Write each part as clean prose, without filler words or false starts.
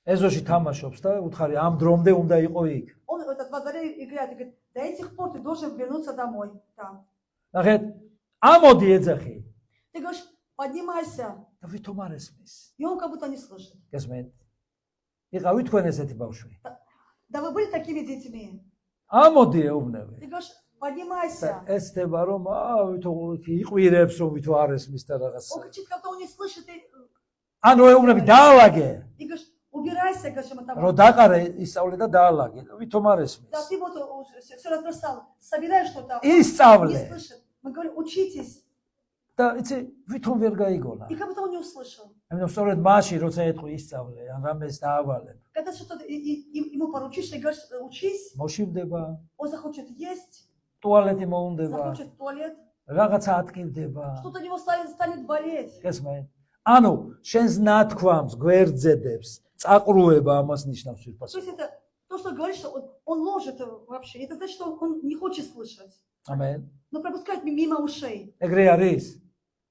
ეზოში თამაშობს და უთხარი ამ დრომდე უნდა იყო იქ. Он этот во дворе играет и говорит, до этих пор ты должен вернуться домой. Там. ნახეთ, ამოდი ეძახი. Ты говоришь, поднимайся. და ვითომ არ ესმის. И он как будто не слышит. გესმენთ? იყავი თქვენ ესეთი ბავშვი. Да вы были такими детьми? ამოდი ეუბნები. Ты говоришь, поднимайся. ეს ხდება რომ ვითომ იყვირებს რომ ვითომ არ ესმის და რაღაც. Он кричит, когда он не слышит, и ანუ ეუბნები დაალაგე. говоришь, убирайся, говоришь, ему там. რომ დაყარე ისწავლე და დაალაგე. ვითომ არ ესმის. Да ты вот все разбросал, собирай что-то. ისწავლე. Не слышит. Мы говорим, учитесь. და იცი ვითომ ვერ გაიგონა. И как будто он не услышал. ამიტომ სწორედ მაშინ როცა ეთქვი ისწავლე, ან რამეს დაავალებ. Когда что-то ему поручишь, и говоришь, учись, მოშივდება, он захочет есть, ტუალეტი მოუნდება, захочет в туалет, რაღაცა ატკივდება. что-то у него станет болеть. გესმენ? ანუ შენს ნათქვამს გვერძედებს, წაყრუება ამას ნიშნავს То ვირფას. есть это то, что говоришь, что он ложит вообще. Это значит, что он не хочет слышать. ამენ. Но пропускает мимо ушей. ეგრე არის?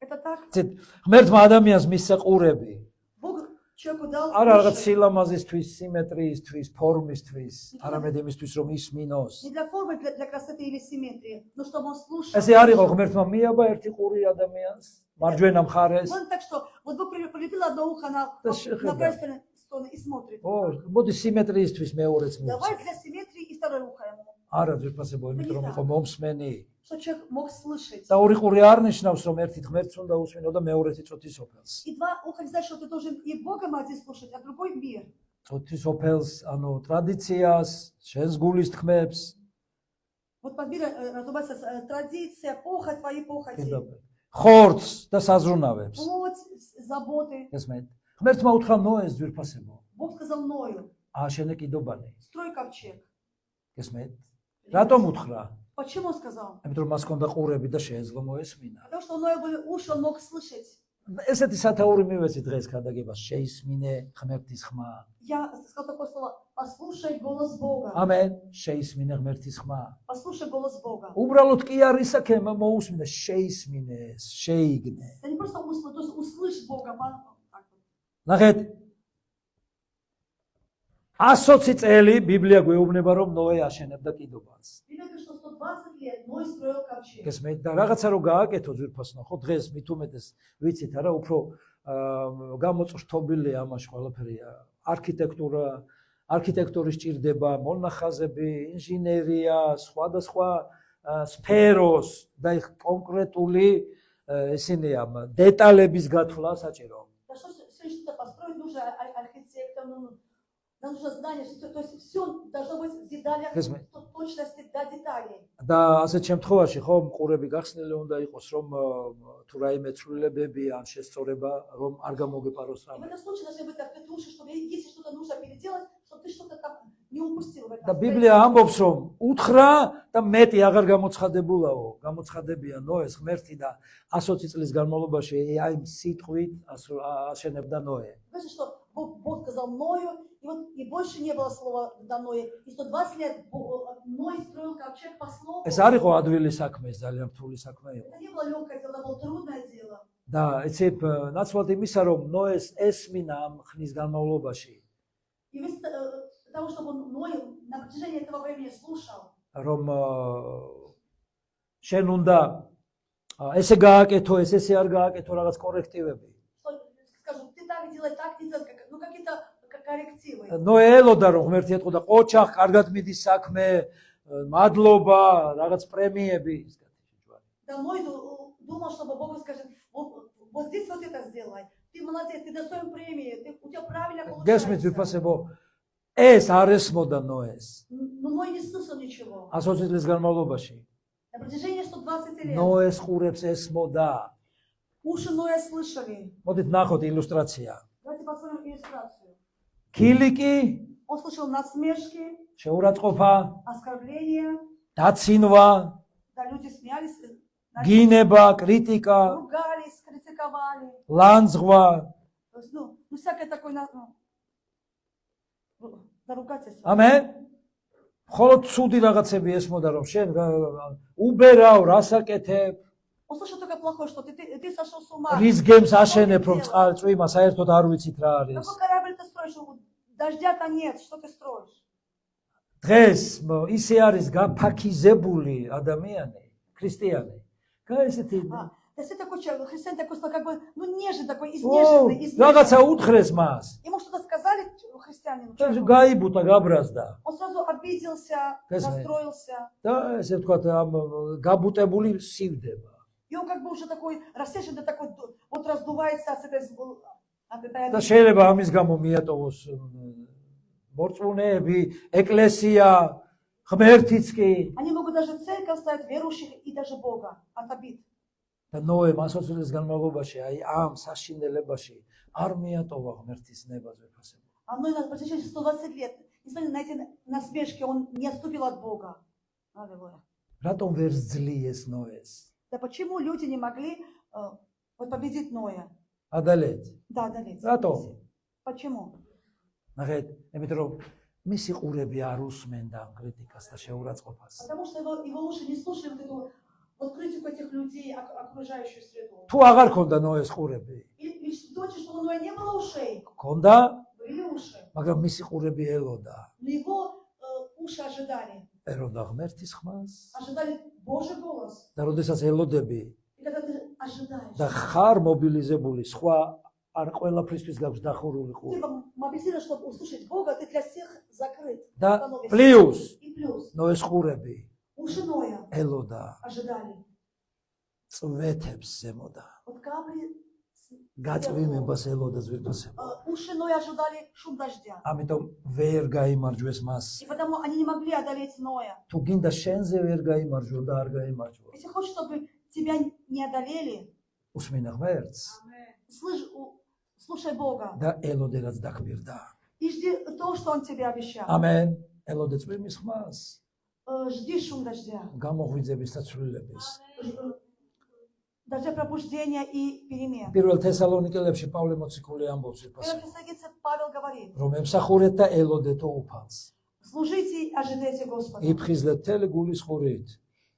Это так. ცით, ღმერთმა ადამიანს მისცა ყურები. Бог человеку дал არა რაღაც уши. სილამაზისთვის, სიმეტრიისთვის, ფორმისთვის, არამედ იმისთვის რომ ისმინოს. Не для формы, для красоты или симметрии, но чтобы он слушал. ესე არ იყო ღმერთმა მიაბა ერთი ყური ადამიანს, მარჯვენა მხარეს. Вот так что, вот Бог прилепил одно ухо на правой стороне и смотрит. ო, მოდი სიმეტრიისთვის მეორეც მივცე. Давай для симметрии и второе ухо ему. არა ძვირფასებო, იმიტომ რომ იყო მომსმენი. Что человек мог слышать. და ორი ყური არ ნიშნავს რომ ერთი ღმერთს უნდა უსმინო და მეორეთი წოთისოფელს. И два уха не значит, что ты должен и Бога один слушать, а другой мир. წოთისოფელს, ანუ ტრადიციას, შენს გულის თქმებს. Вот под миром разумеется традиция, похоть, твои похоти. ხორცს და საზრუნავებს. Плоть, заботы. ესმენთ. ღმერთმა უთხრა ნოეს ძვირფასებო. Бог сказал Ною, ააშენე კიდობანი. строй ковчег. ესმენთ. რატომ უთხრა? Почему он сказал? იმიტომ რომ მას ჰქონდა ყურები და შეეძლო მოესმინა. Потому что у Ноя были уши, он мог слышать. ესეთი სათაური მივეცი დღეს ქადაგებას შეისმინე ღმერთის ხმა. Я сказал такое слово, послушай голос Бога. ამენ, შეისმინე ღმერთის ხმა. Послушай голос Бога. უბრალოდ კი არ ისაქე მოусმინე, შეისმინე, შეიგნე. Это не просто услышь, то есть услышь Бога. ნახეთ 120 წელი ბიბლია გვეუბნება რომ ნოე აშენებდა კიდობას. Библия говорит, что 120 лет Ной строил ковчег. გესმენთ და რაღაცა რო გააკეთო ძვირფასნო, ხო დღეს მით უმეტეს ვიცით არა, უფრო გამოწრთობილია ამაში ყველაფერი. არქიტექტურის ჭირდება, მონახაზები, ინჟინერია, სხვადასხვა სფეროს და კონკრეტული ისინია დეტალების გათვლა საჭირო. Да что построить нужно архитекторам, нам нужно знание, то есть все должно быть в деталях, в точности до деталей. და ასეთ შემთხვევაში ხო ყურები გახსნილი უნდა იყოს რომ თუ რაიმე ცვლილებები ან შესწორება რომ არ გამოგეპაროს В რამე. этом случае должны быть открыты уши, чтобы если что-то нужно переделать, чтобы ты что-то там не упустил в этом. და ბიბლია ამბობს რომ უთხრა და მეტი აღარ გამოცხადებულაო, გამოცხადებია ნოეს ღმერთი და 120 წლის განმავლობაში აი სიტყვით აშენებდა ნოე. Знаете, что Бог сказал Ною, и вот и больше не было слова до Ноя. И 120 лет Ной строил ковчег по слову. ეს არ იყო ადვილი საქმე, ეს ძალიან რთული საქმე იყო. Это не было легкое дело, это было трудное дело. და იცით, ნაცვლად იმისა რომ ნოეს ესმინა ამ ხნის განმავლობაში, И вместо того, чтобы Ной на протяжении этого времени слушал, რომ შენ უნდა ესე გააკეთო, ესე არ გააკეთო რაღაც კორექტივები. скажем, ты так делай, ну какие-то коррективы. ნოე ელოდა რომ ღმერთი ეთყოდა ყოჩახ, კარგად მიდის საქმე, მადლობა, რაღაც პრემიები ის გათიშვა. Да Ной думал, чтобы Бог скажет, вот здесь вот это сделай. Ты молодец, ты достоин премии, у тебя правильно получается. გესმით ვიფასებო, ეს არ ესმოდა ნოეს. Но Ной не слышал ничего. 120 წლის განმავლობაში. На протяжении 120 лет. ნოეს ყურებს ესმოდა. Уши Ноя слышали. მოდით ნახოთ ილუსტრაცია. Давайте посмотрим иллюстрацию. ქილიკი, Он слышал насмешки, შეურაცხყოფა, оскорбления, დაცინვა, да, люди смеялись, გინება, კრიტიკა, ругались, критиковали. ლანძღვა, То есть, ну всякое такое, да, ругательство. ამენ. მხოლოდ ცუდი რაღაცები ესმოდა რომ შენ უბერავ, რასაკეთებ, Он слышал только плохое, что ты сошел с ума. რის გემს აშენებ რომ წვიმა საერთოდ არ ვიცით რა არის. Какой корабль ты строишь? Дождя-то нет, что ты строишь? დღეს ისე არის გაფაქიზებული ადამიანი, ქრისტიანი. Გაესეთი То есть ты такой человек, христиан такой, как бы, ну, нежный такой, изнеженный, რაღაცა უთხრეს მას. Ему что-то сказали, христианину? გაიბუტა, გაბრაზდა. Он сразу обиделся, расстроился. და ესე ვთქვათ, ამ გაბუტებული სივდება. И он как бы уже такой рассерженный, такой, вот раздувается от этой და შეიძლება ამის გამო მიატოვოს მორწმუნეები, ეკლესია, ღმერთიც კი. Они могут даже церковь ставить, верующих и даже Бога от обид. და ნოემ 100 წლის განმავლობაში აი ამ საშინელებაში არ მიატოვა ღმერთის ნებას ვეფასება. А мной на протяжении 120 лет, несмотря на эти насмешки, он не отступил от Бога. Аллилуйя. რატომ ვერ ზძლიეს ნოეს? Да почему люди не могли вот победить Ноя? ადალეთ. Да, одолеть. რატომ? Почему? ნახეთ, იმიტომ რომ მისი ყურები არ უსმენდა კრიტიკას და შეურაცხყოფას. Потому что его уши не слушали вот эту вот критику этих людей, окружающую среду. თუ აღარ ქონდა ноეს ყურები, Или думаете, что у Ноя не было ушей? ქონდა, Были уши. მაგრამ მისი ყურები ელოდა. Но его уши ожидали. ელოდა ღმერთის ხმას. Ожидали Божий голос. და როდესაც ელოდები И когда ты ожидаешь, და ხარ მობილიზებული, სხვა არ ყველაფრისთვის გაქვს დახურული ты ყური. мобилизирован, чтобы услышать Бога, ты для всех закрыт. და становишься. პლუს И плюс, ნოეს ყურები уши Ноя ელოდა ожидали. წვეთებს ზემოდა. Вот капли, გაწვიმებას ელოდა ზვირფასება. уши Ноя ожидали шум дождя. ამიტომ ვერ გაიმარჯვეს მას. И потому они не могли одолеть Ноя. თუ გინდა შენზე ვერ გაიმარჯვო და არ გაიმარჯვო. Если хочешь, чтобы тебя не одолели, უსმინა ღმერთს слушай Бога. და ელოდე რაც დაგბირდა. И жди то, что Он тебе обещал. ამენ. ელოდე წვიმის ხმას, Жди шум дождя. გამოღვიძების და ცვლილების. Дождя пробуждения и перемен. პირველ თესალონიკელებში პავლე მოციქული ამბობს Первый ვიფასება, Фессалоникийцам Павел говорит: რომ ემსახურეთ და ელოდეთო უფალს. служите и ожидайте Господа. იფხიზლეთ მთელი გულის ხურით,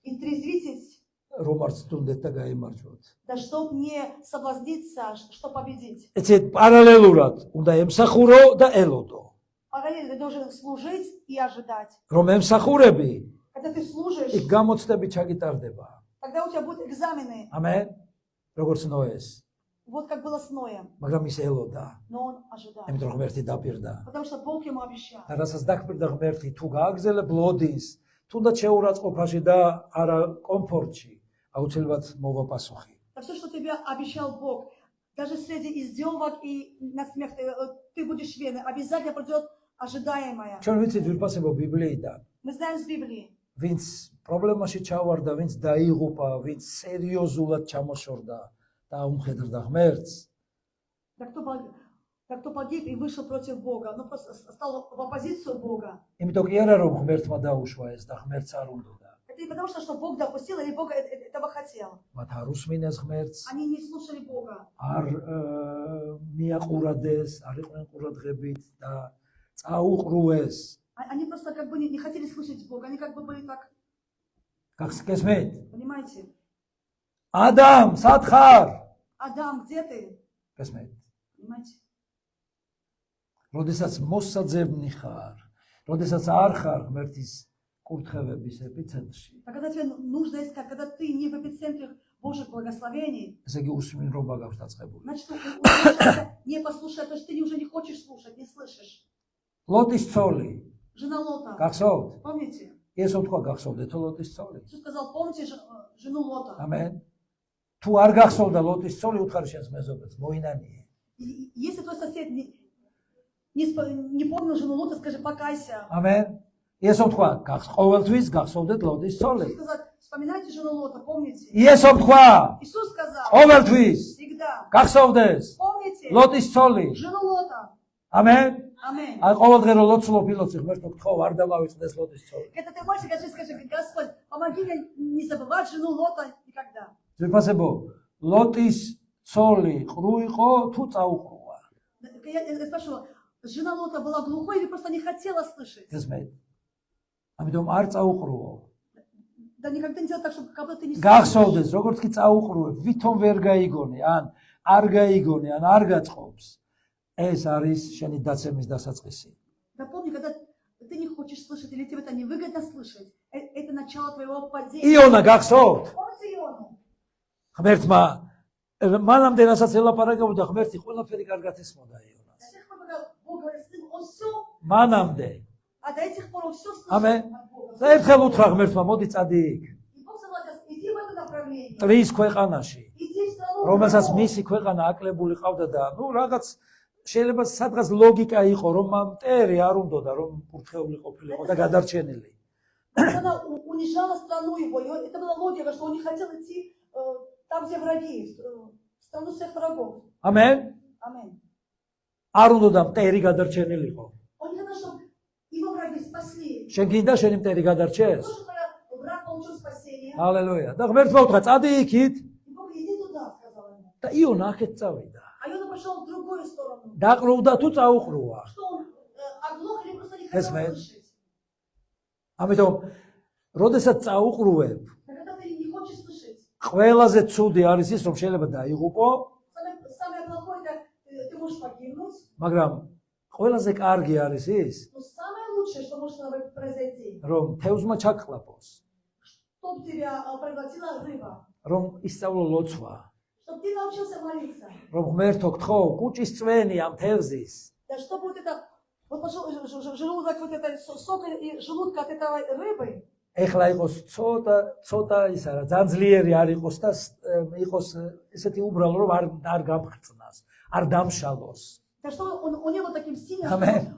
И трезвитесь, რომ არ ცდუნდეთ და გაიმარჯვოთ. да чтоб не соблазниться, что победить. ეცეთ პარალელურად უნდა ემსახურო და ელოდო. Параллельно ты должен служить и ожидать. რომ ემსახურები, Когда ты служишь, იქ გამოცდები ჩაგიტარდება. тогда у тебя будут экзамены. ამენ. როგორც ნოეს, Вот как было с Ноем. მაგრამ ის ელოდა. Но он ожидал. იმიტომ რომ ღმერთი დაპირდა. Потому что Бог ему обещал. და რასაც დაგპირდა ღმერთი, თუ გააგზელებ ლოდის, თუნდაც შეურაცხყოფაში და არა კომფორტში, აუცილებლად მოვა პასუხი. А все, что тебе обещал Бог, даже среди издевок и насмех, ты будешь верен, обязательно придет ожидаемое. ჩვენ ვიცით ვირფასებო ბიბლიიდან, Мы знаем с Библии. ვინც პრობლემაში ჩავარდა, ვინც დაიღუპა, ვინც სერიოზულად ჩამოშორდა და უმხედრდა ღმერთს, Да кто погиб и вышел против Бога, ну просто стал в оппозицию Бога. იმიტომ კი არა რომ ღმერთმა დაუშვა ეს და ღმერთს არ უნდოდა. Это не потому, что Бог допустил, или Бог этого хотел. მათ არ უსმინეს ღმერთს, Они не слушали Бога. არ მიაყურადეს, არ იყვნენ ყურადღებით და წაუყრუეს. Они просто как бы не хотели слышать Бога, они как бы были так, გასკესმეთ? понимаете? ადამ, სად ხარ? Адам, где ты? გასმეთ? Понимаете? როდესაც მოსაძებნი ხარ, როდესაც არ ხარ ღმერთის კურთხევების ეპიცენტრში, А когда тебе нужно искать, когда ты не в эпицентре Божьих благословений, ესე იგი უსმინრობა გაქვს დაწყებული. значит, у тебя сейчас не послушать, то есть ты уже не хочешь слушать, не слышишь. ლოტის ცოლი, Жена Лота, გახსოვთ? помните? ესო თქვა გახსოვდეთ ლოტის ცოლი. Иисус сказал, помните жену Лота. ამენ. თუ არ გახსოვდა ლოტის ცოლი, უთხარი შენს მეზობელს, მოინანიე. Если твой сосед не помнил жену Лота, скажи, покайся. ამენ. ესო თქვა, ყოველთვის გახსოვდეთ ლოტის ცოლი. Иисус сказал, вспоминайте жену Лота, помните? ესო თქვა, Иисус сказал, ყოველთვის всегда, გახსოვდეს помните ლოტის ცოლი. жену Лота. ამენ. Аминь. აი ყოველდღე რო ლოცულობ ილოცი ღმერთო გთხოვ არ დავავიწყდეს ლოტის ცოლი. Это ты можешь скажи, Господь, помоги мне не забывать жену Лота никогда. ზეფასებო, ლოტის ცოლი ყრუ იყო თუ წაუყრუა? Я спрашивала, жена Лота была глухой или просто не хотела слышать? გესმით? ამიტომ არ წაუყრუო. Да никогда не делала так, чтобы как будто ты не слышишь. გახსოვდეს, როგორც კი წაუყრუებ, ვითომ ვერ გაიგონე, ან არ გაიგონე, ან არ გაწყობს. ეს არის შენი დაცემის დასაწყისი. Запомни, когда ты не хочешь слышать или тебе это невыгодно слышать, это начало твоего падения. იონა გახსოვთ? Помните Иону? ღმერთმა მანამდე რასაც ელაპარაკებოდა ღმერთი ყველაფერი კარგად ესმოდა იონას. До тех пор, когда Бог говорит с ним, он все, მანამდე. а до этих пор он все слышит Amen. от Бога. და ერთხელ უთხრა ღმერთმა, მოდი წადი იქ. И Бог сказал, иди в это направление, ტრის ქვეყანაში, иди в страну რომელსაც врагов. მისი ქვეყანა აკლებული ყავდა და რაღაც შეიძლება სადღაც ლოგიკა იყო, რომ ამ მტერი არ უნდოდა, რომ კურთხეული ყოფილიყო და გადარჩენილი. Она унижала страну его, и это была логика, что он не хотел идти там, где враги, в страну всех врагов. ამენ. Аминь. არ უნდოდა მტერი გადარჩენილიყო. Он не хотел, чтобы его враги спасли. შენ გინდა შენი მტერი გადარჩეს? Тоже, когда враг получил спасение, ჰალელუია. და ღმერთმა უთხრა, წადი იქით и Бог, иди туда, сказал ему. და იონა აქეთ წავიდა. А Иона пошел в другую сторону. დაყრუვდა თუ წაუყრუა. Что он оглох или просто не Yes, хотел ma'am. слышать? ამიტომ, როდესაც წაუყრუებ, Когда ты не хочешь слышать, ყველაზე ცუდი არის ის, რომ შეიძლება დაიღუპო, самое плохое, это ты можешь погибнуть, მაგრამ ყველაზე კარგი არის ის, но самое лучшее, что может с тобой произойти, რომ თევზმა ჩაკლაპოს, чтобы тебя проглотила рыба, რომ ისწავლო лоцва, чтобы ты научился молиться. რომ ღმერთო გთხოვ, კუჭის წვენი ამ თევზის, Да чтобы вот это, вот пошел желудок, вот это сок и желудка от этой рыбы, ეხლა იყოს ცოტა ისა რა, ძალიან ძლიერი არ იყოს და იყოს ესეთი უბრალო, რომ არ გამხწნას, არ დამშალოს. да чтобы он не был таким сильным, Amen.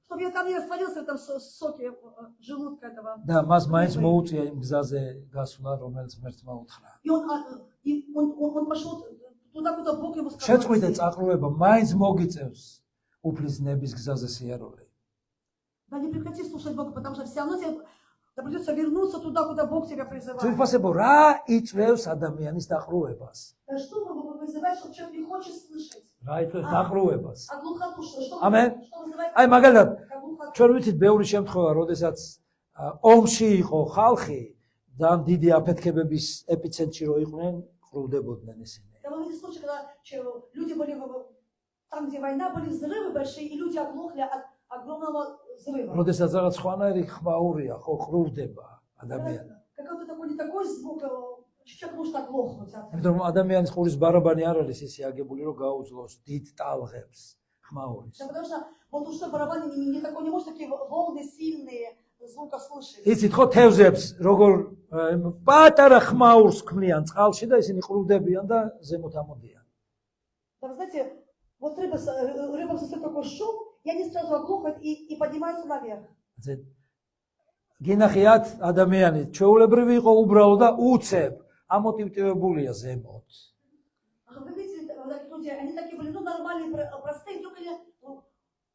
чтобы я там не растворился в этом соке желудка этого. და მას მაინც მოუწია იმ გზაზე გასვლა, რომელიც ღმერთმა უთხრა. И он пошел туда, куда Бог ему сказал. შეწყვიტე идти. წაყრუება მაინც მოგიწევს უფლის ნების გზაზე სიარული. Да не прекрати слушать Бога, потому что все равно тебе придется вернуться туда, куда Бог тебя призывает. ძვირფასებო, რა იწვევს ადამიანის დაყრუებას? Да что Бог призывает, что человек не хочет слышать? რა იწვევს დაყრუებას? А глухоту, что Amen. вызывает აი მაგალითად, глухоту? ჩვენ ვიცით ბევრი შემთხვევა, როდესაც ომში იყო ხალხი, ძალიან დიდი აფეთქებების ეპიცენტრში რო იყვნენ, ყრუდებოდნენ ისინი. Да, мы видели случаи, когда люди были там, где война, были взрывы большие, и люди оглохли от огромного взрыва. როდესაც რაღაც ხვანაერი ხმაურია, ხო, ყრუდება ადამიანი. Какой-то такой, не такой звук, человек может оглохнуть. იმიტომ რომ ადამიანის ყურის ბარაბანი არ არის ისე აგებული, რომ გაუძლოს დიდ ტალღებს ხმაურის. Да, потому что вот уж барабан не такой, не может такие волны сильные звука слышать. იცით ხო თევზებს როგორ პატარა ხმაურს ქმნიან წყალში და ისინი ყრუდებიან და ზემოთ ამოდიან. Да, вы знаете, вот рыба создает такой шум, и они сразу оглохнут и поднимаются наверх. გინახიათ ადამიანი ჩვეულებრივი იყო უბრალო და უცებ ამოტივტივებულია ზემოთ. Вы видите, такие люди, они такие были, ну, нормальные, простые, только они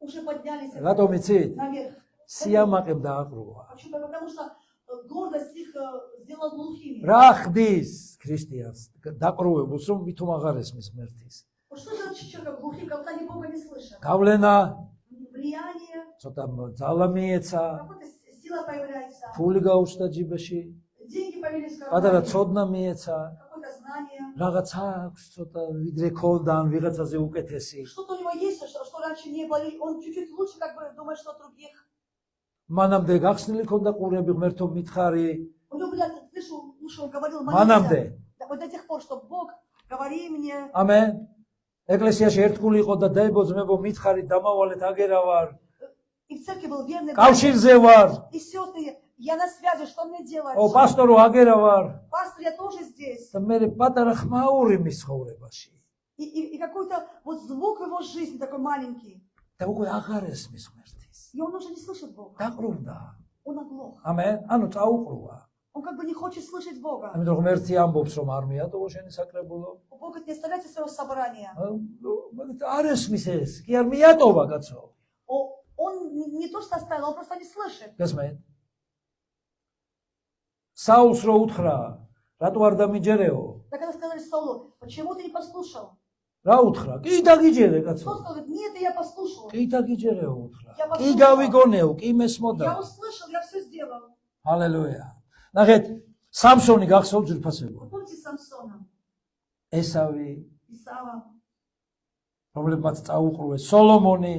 уже поднялись რატომ იცით? наверх. სიამაყემ დააყრუა. Почему? Потому что гордость их сделала глухими. რა ხდის ქრისტიანს დაყრუებულს რომ ვითომ აღარ ესმის ღმერთის? Вот что значит человек глухим, когда они Бога не слышат? გავლენა, Влияние, ცოტა ძალა მიეცა, какая-то сила появляется, ფული გაუჩნდა ჯიბეში, деньги появились в პატარა кармане, ცოდნა მიეცა, какое-то знание. რაღაც აქვს ცოტა ვიდრე ქონდა ან ვიღაცაზე უკეთესი. Что-то у него есть, что раньше не было, и он чуть-чуть лучше как бы думает, что других. მანამდე გახსნილი ქონდა ყურები ღმერთო მითხარი, У него, слышу, он говорил, მანამდე. молиться. Да, вот до тех пор, что Бог, говори мне. ამენ. ეკლესიაში ერთგული იყო და დაიბოძმებო მითხარი დამავალეთ აგერავარ, И в церкви был верный. კავშირზე ვარ, И сестры, я на связи, что мне делать? ო პასტორო აგერავარ. Пастор, я тоже здесь. და მე პატარა ხმაური მის ცხოვრებაში. И какой-то вот звук в его жизни такой маленький. და უკვე აღარ ესმის ღმერთის. И он уже не слышит Бога. დაყრუნდა. Он оглох. ამენ. ანუ წაუყრუა. Он как бы не хочет слышать Бога. ამიტომ ღმერთი ამბობს რომ არ მიატოვო შენი საკრებულო. У Бога не оставляйте своего собрания. არ ესმის ეს, კი არ მიატოვა კაცო. Он не то что оставил, он просто не слышит. გესმენთ? საულს რო უთხრა, რატო არ დამიჯერეო? Да когда сказали Саулу, почему ты не послушал? რა უთხრა? კი დაგიჯერე კაცო. Он сказал, нет, я послушал. კი დაგიჯერეო უთხრა. Я კი послушал. გავიგონეო, კი Я მესმოდა. услышал, я все сделал. ჰალელუია. ნახეთ, სამსონი გახსოვთ ძირფასებო. Помните Самсона, ესავი Исава, რომლებმაც წაუყრუეს სოლომონი,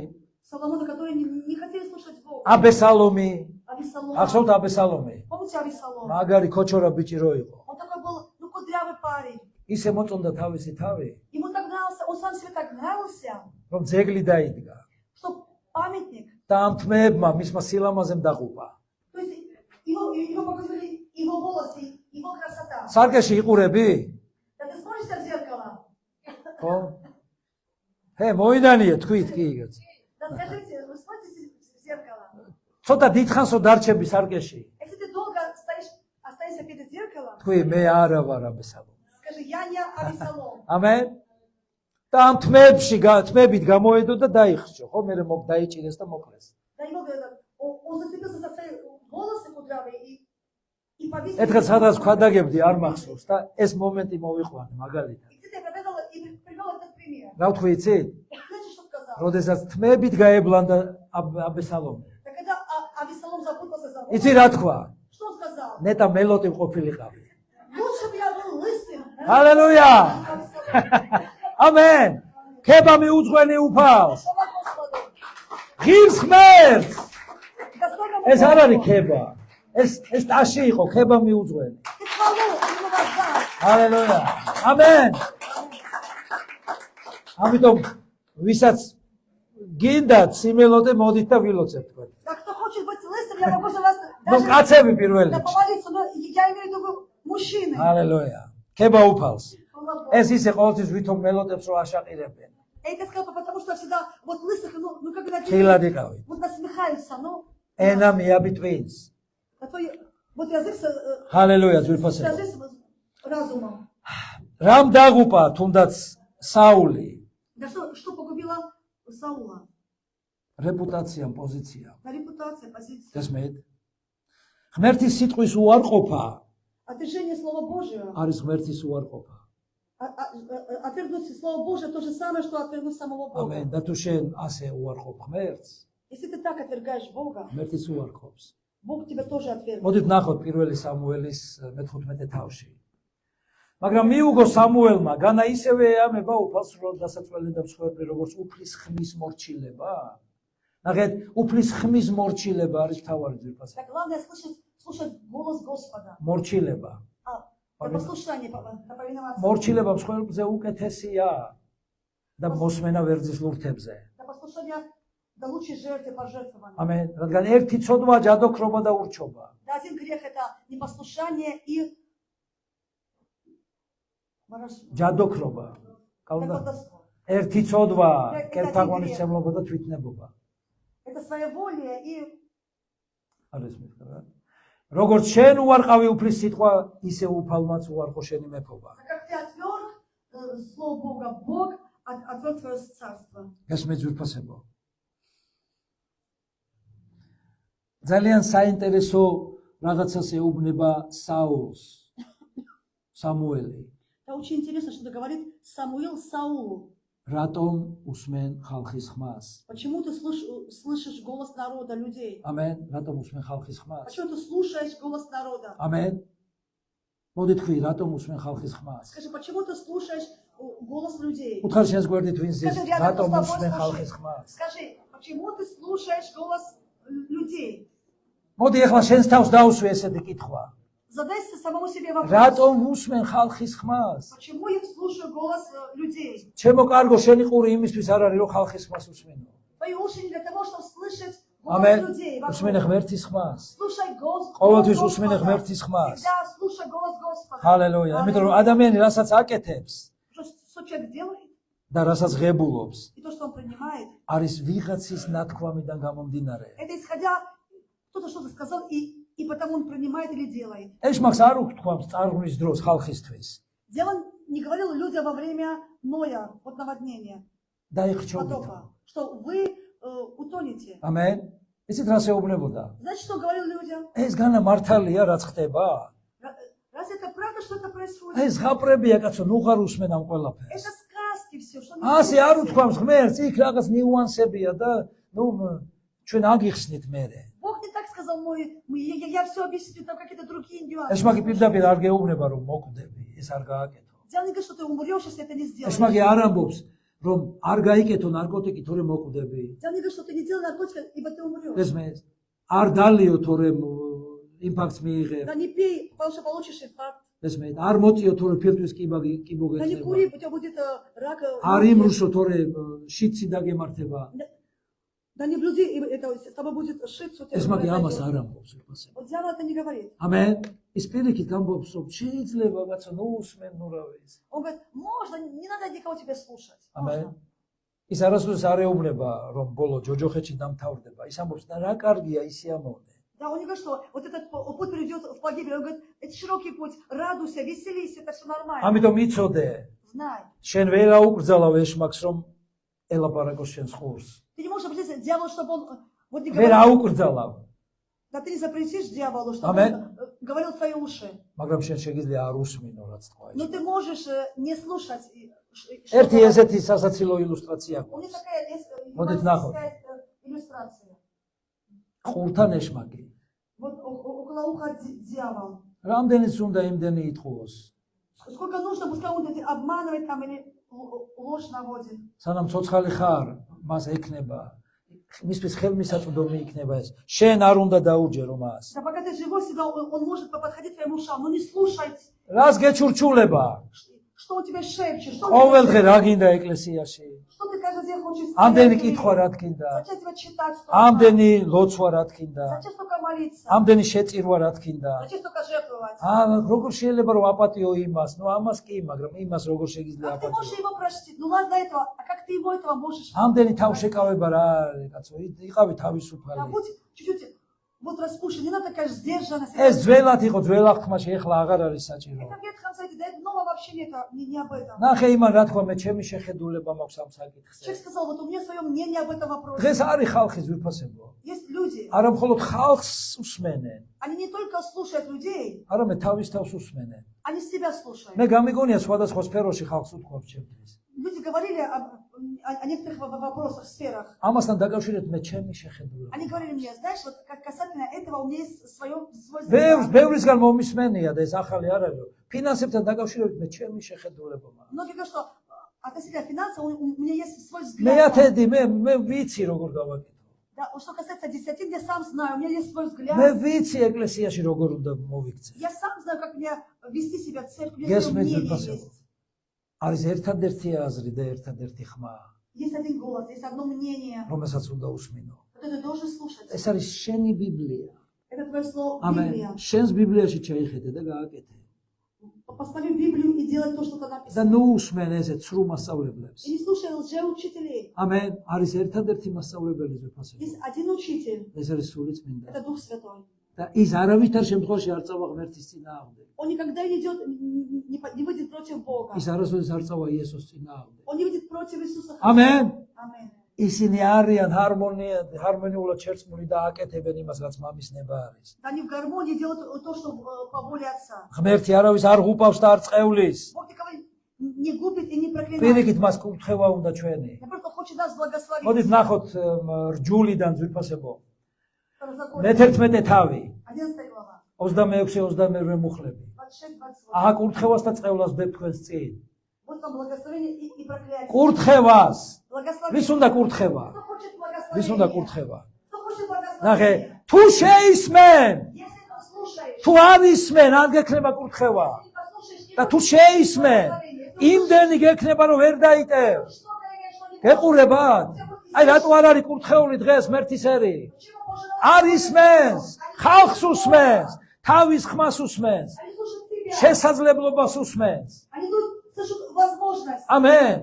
Соломона, которые не хотели слушать Бога. აბესალომი, Авесалом. ახსოვთ აბესალომი? Помните Авесалом? მაგარი ქოჩორა ბიჭი რო იყო. Он такой был, ну, кудрявый парень. ისე მოწონდა თავისი თავი, Ему так нравился, он сам себе так нравился, რომ ძეგლი დაიდგა что памятник. და ამ თმეებმა მისმა სილამაზემ დაღუპა. То есть его показывали его волосы, его красота. სარკეში იყურები? Да ты смотришься в зеркало? ხო? მოიდანიე თქვით კი იგაც. Да скажите, вы смотрите в зеркало? ცოტა დიდხანსო დარჩები სარკეში. Если ты долго останешься перед зеркалом, თქვი მე არა ვარ აბესალომი. скажи, я не Авесалом. ამენ. და ამ თმებით გამოედო და დაიხსჯო, ხო? მე დაიჭირეს და მოკლეს. Да его говорят, он зацепился за свои волосы кудрявые и повесил. ერთხელ სადღაც ქვადაგებდი არ მახსოვს და ეს მომენტი მოვიყვანე მაგალითად. И ты привел этот пример. რა ვთქვი იცი? Знаете, что сказал? როდესაც თმებით გაებლანდა აბესალომი. Да когда Авесалом запутался за волосы, იცი რა თქვა? что он сказал? ნეტა მელოტი ყოფილიყავი. Лучше бы я был лысым. ჰალელუია! Авесалом. ამენ. ქება მიუძღვენი უფალს. Слава Господу. ღირს ღმერთს. Достоин ему ეს არ არის Богу. ქება. ეს ტაში იყო ქება მიუძღვენი. И хвалу ему воздать. ჰალელუია. ამენ. ამიტომ ვისაც გინდათ სიმელოდე მოდით და ვილოცებთ თქვენ. Да кто хочет быть лысым, я могу за вас ნუ даже კაცები პირველ да, რიგში. помолиться, но я имею в виду мужчины. ჰალელუია. ქება უფალს. Слава Богу. ეს ისე ყოველთვის ვითომ მელოდებს რო აშაყირებენ. Я это сказала потому, что всегда вот лысых, ну как бы ხილად იყავი. вот насмехаются, ну. ენა მიაბი twins. А то вот язык ჰალელუია ძვირფასებო. свяжи с разумом. რამ დაღუპა თუნდაც საული? Да что погубило Саула? რეპუტაციამ, პოზიციამ. На репутация, позиция. გესმით? ღმერთის სიტყვის უარყოფა Отвержение Слова Божьего. არის ღმერთის უარყოფა. Отвергнуть Слово Божие то же самое, что отвергнуть самого Бога. ამენ. და თუ შენ ასე უარყოფ ღმერთს, Если ты так отвергаешь Бога, ღმერთის უარყოფს. Бог тебя тоже отвергнет. მოდით ნახოთ პირველი სამუელის მე-15 თავში. მაგრამ მიუგო სამუელმა, განა ისევე ეამება უფალს სრულად დასაწყვეტლი და მსხვერპლი, როგორც უფლის ხმის მორჩილება. ნახეთ, უფლის ხმის მორჩილება არის მთავარი ძვირფასი. Так главное слушать голос Господа. მორჩილება. Да послушание, повиноваться. მორჩილება მსხვერპლზე უკეთესია და მოსმენა ვერძის ლურთებზე. Да послушание, да лучше жертвы пожертвования. ამენ. რადგან ერთი ცოდვა ჯადოქრობა და ურჩობა. Да, один грех это непослушание и ჯადოქრობა. კალდა. колдовство. ერთი ცოდვა, კერფაღვანის ცემლობა და თვითნებობა. Это своеволие и არის მითხრა. როგორც შენ უარყავი უფლის სიტყვა, ისე უფალმაც უარყო შენი მეფობა. как ты отверг Слово Бога, Бог отверг твое царство. გასმე ძვირფასებო. ძალიან საინტერესო რაღაცას ეუბნება საულს. სამუელი. Это очень интересно, что говорит Самуил Саулу. რატომ უსმენ ხალხის ხმას? Почему ты слышишь голос народа, людей? ამენ. რატომ უსმენ ხალხის ხმას? Почему ты слушаешь голос народа? ამენ. მოდი თქვი, რატომ უსმენ ხალხის ხმას? Скажи, почему ты слушаешь голос людей? უთხარ შენს გვერდით ვინ ზის, Скажи, рядом რატომ с тобой უსმენ слушай. ხალხის ხმას? Скажи, почему ты слушаешь голос людей? მოდი ახლა შენს თავს დაუსვი ესეთი კითხვა. Задай самому себе вопрос. რატომ უსმენ ხალხის ხმას? Почему я слушаю голос людей? ჩემო კარგო, შენი ყური იმისთვის არ არის, რომ ხალხის ხმას უსმენო. Твои уши не для того, чтобы слышать голос ამენ. людей. უსმენე ღმერთის ხმას. Слушай голос ყოველთვის Господа. უსმენე ღმერთის ხმას. Всегда слушай голос Господа. ჰალელუია. იმიტომ რომ ადამიანი რასაც აკეთებს Что человек делает, და რასაც ღებულობს, и то, что он принимает, არის ვიღაცის ნათქვამიდან გამომდინარე. это исходя, кто-то что-то сказал, и потому он принимает или делает. ეს მაგს არ უქვთქვამს წარღვნის დროს ხალხისთვის. Дело не говорил людям во время Ноя, вот наводнения, დაიხჩობით. потопа, что вы утонете. ამენ. იცით რა შეუბნებოდა? Знаете, что говорил людям? ეს განა მართალია რაც ხდება? Раз это правда, что это происходит? ეს ღაპრებია კაცო, ნუ ხარ უსმენ ამ ყველაფერს. Это сказки все, что ასე არ უთქვამს ღმერთს, იქ რაღაც ნიუანსებია და ნუ ჩვენ აგიხსნით მერე. Бог не так сказал, я все объясню, там какие-то другие нюансы. ეს მაგი პირდაპირ არ გეუბნება რომ მოკვდები, ეს არ გააკეთო. Дело не говорит, что ты умрешь, если это не ეს сделаешь. მაგი არ ამბობს რომ არ გაიკეთო ნარკოტიკი თორემ მოკვდები. Я мне говорю, что ты не делай наркотики, ибо ты умрешь. გესმის? არ დალიო თორემ იმპაქტს მიიღებ. Да не пей, потому что получишь инфаркт. გესმის? არ მოწიო თორემ ფილტვის Да не კიბოგეცება. кури, у тебя будет рак. არ იმრუშო თორემ შიცი დაგემართება. Да не блюди, с тобой будет шиться. ეს მაგი ამას არ ამბობს უფასე. Вот дьявол это не говорит. ამენ. ის პირიქით ამბობს, რომ შეიძლება რაღაცა ნოუსმენ ნურავის. Он говорит, можно, не надо никого тебя слушать. ამენ. Можно. ის არასდროს არ ეუბნება, რომ ბოლო ჯოჯოხეთში დამთავრდება. ის ამბობს, და რა კარგია ისი ამოვნე. Да, он не говорит, что вот этот путь приведет в погибель. Он говорит, это широкий путь, радуйся, веселись, это все нормально. ამიტომ იცოდე, Знай. შენ ვერ აუკრძალავ ეშმაკს, რომ ელაპარაკოს შენს ხურს. Ты не можешь обратиться к дьяволу, чтобы он вот не ვერ говорил. აუკრძალავ. Да ты не запретишь дьяволу, чтобы Амен. он говорил в твои уши. მაგრამ შენ შეგიძლია არ უსმინო, რაც თქვა Но ის. ты можешь не слушать. ერთი ესეთი სასაცილო ილუსტრაცია У меня გვაქვს. такая есть Вот это нахуй. иллюстрация. ხურთან ეშმაკი. Вот около уха дьявол. რამდენიც უნდა იმდენი იტყუოს. Сколько нужно, пускай он эти обманывает там или ложь наводит. სანამ ცოცხალი ხარ, მას ექნება. მისთვის ხელმისაწვდომი იქნება ეს. შენ არ უნდა დაუჯერო მას. Да пока ты живой всегда, он может подходить к твоим ушам, но не слушать, რას გეჩურჩულება? что он тебе шепчет, что ყოველდღე რა გინდა ეკლესიაში? что ты каждый день хочешь ამდენი сделать. კითხვა რა თქინდა? Зачем тебя читать столько? ამდენი ლოცვა რა თქინდა? Зачем столько молиться? ამდენი შეწირვა რა თქინდა? Зачем столько жертвовать? როგორ შეიძლება რომ აპატიო იმას? ნუ ამას კი, მაგრამ იმას როგორ შეგიძლია Как ты можешь აპატიო? его простить? Ну ладно этого, а как ты его этого можешь? ამდენი თავშეკავება რა არის, კაცო? იყავი Да თავისუფალი. будь чуть-чуть вот распущен, не надо такая сдержанность. ეს ძველად იყო ძველ აღთქმაში, ეხლა აღარ არის საჭირო. Это в Ветхом Завете, да это новое вообще не об этом. ნახე იმან რა თქვა მე ჩემი შეხედულება მაქვს ამ საკითხზე. Человек сказал, вот у меня свое мнение об этом вопросе. დღეს არის ხალხი ზურფასებო. Есть люди, არა მხოლოდ ხალხს უსმენენ, они не только слушают людей, არამედ თავის თავს უსმენენ. они себя слушают. მე გამიგონია სხვადასხვა სფეროში ხალხს უთქვამს ჩემთვის. Люди говорили о некоторых вопросах, сферах. ამასთან დაკავშირებით მე ჩემი შეხედულება. Они говорили мне, знаешь, вот как касательно этого у меня есть свой ბევრს взгляд. ბევრისგან მომისმენია და ეს ახალი არ არის. ფინანსებთან დაკავშირებით მე ჩემი შეხედულება მაქვს. Многие говорят, что относительно финансов у меня есть свой взгляд. მეათედი მე ვიცი როგორ გავაკეთო. Да, что касается десятин, я сам знаю, у меня есть свой взгляд. მე ვიცი ეკლესიაში როგორ უნდა მოვიქცე. Я сам знаю, как мне вести себя в церкви, у Yes, меня свое мы мнение это есть. არის ერთადერთი აზრი და ერთადერთი ხმა, Есть один голос, есть одно мнение, რომელსაც უნდა უსმინო. которое ты должен слушать. ეს არის შენი ბიბლია. Это твое слово, ამენ. Библия. შენს ბიბლიაში ჩაიხედე და გააკეთე. Постави Библию и делай то, что там და написано. ნუ უსმენ ესეთ სრულ მასწავლებლებს. И не слушай лжеучителей. ამენ. არის ერთადერთი მასწავლებელი ზეფასები. Есть один учитель, ეს არის სული წმინდა. это Дух Святой. და ის არავითარ შემთხვევაში არ წავა ღმერთის წინააღმდეგ. Он никогда не идет, не выйдет против Бога. ის არასოდეს არ წავა იესოს წინააღმდეგ. Он не выйдет против Иисуса Христа. ამენ. Аминь. ისინი არიან ჰარმონიულად შერწყმული და აკეთებენ იმას, რაც მამის ნება არის. Они в гармонии делают то, что по воле Отца. ღმერთი არავის არ ღუპავს და არ წყევლის. Бог никого не губит и не проклинает. პირიქით მას კურთხევა უნდა ჩვენი. Наоборот, Он хочет нас благословить. მოდით ნახოთ რჯულიდან ზურფასებო. Второзаконие. მე-11 თავი, 11 глава. 26-28 მუხლები. 26-28. აჰა კურთხევას და წყევლას ბებ თქვენს წინ. Вот там благословение и проклятие. კურთხევას. Благословение. ვის უნდა კურთხევა? Кто хочет ვის უნდა благословения? კურთხევა? Кто хочет благословения? ნახე, თუ შეისმენ, Если ты слушаешь, თუ არ ისმენ, არ გექნება კურთხევა. если ты послушаешь, не და თუ будет შეისმენ, благословения. იმდენი გექნება რომ ვერ დაიტევ. Что-то или что-нибудь. გეყურებათ? აი რატო არ არის კურთხეული დღეს მერთისერი? Почему можно- არ ისმენს, ხალხს უსმენს, თავის ხმას უსმენს, Они слушают тебя. შესაძლებლობას უსმენს. Они слышат возможность. ამენ.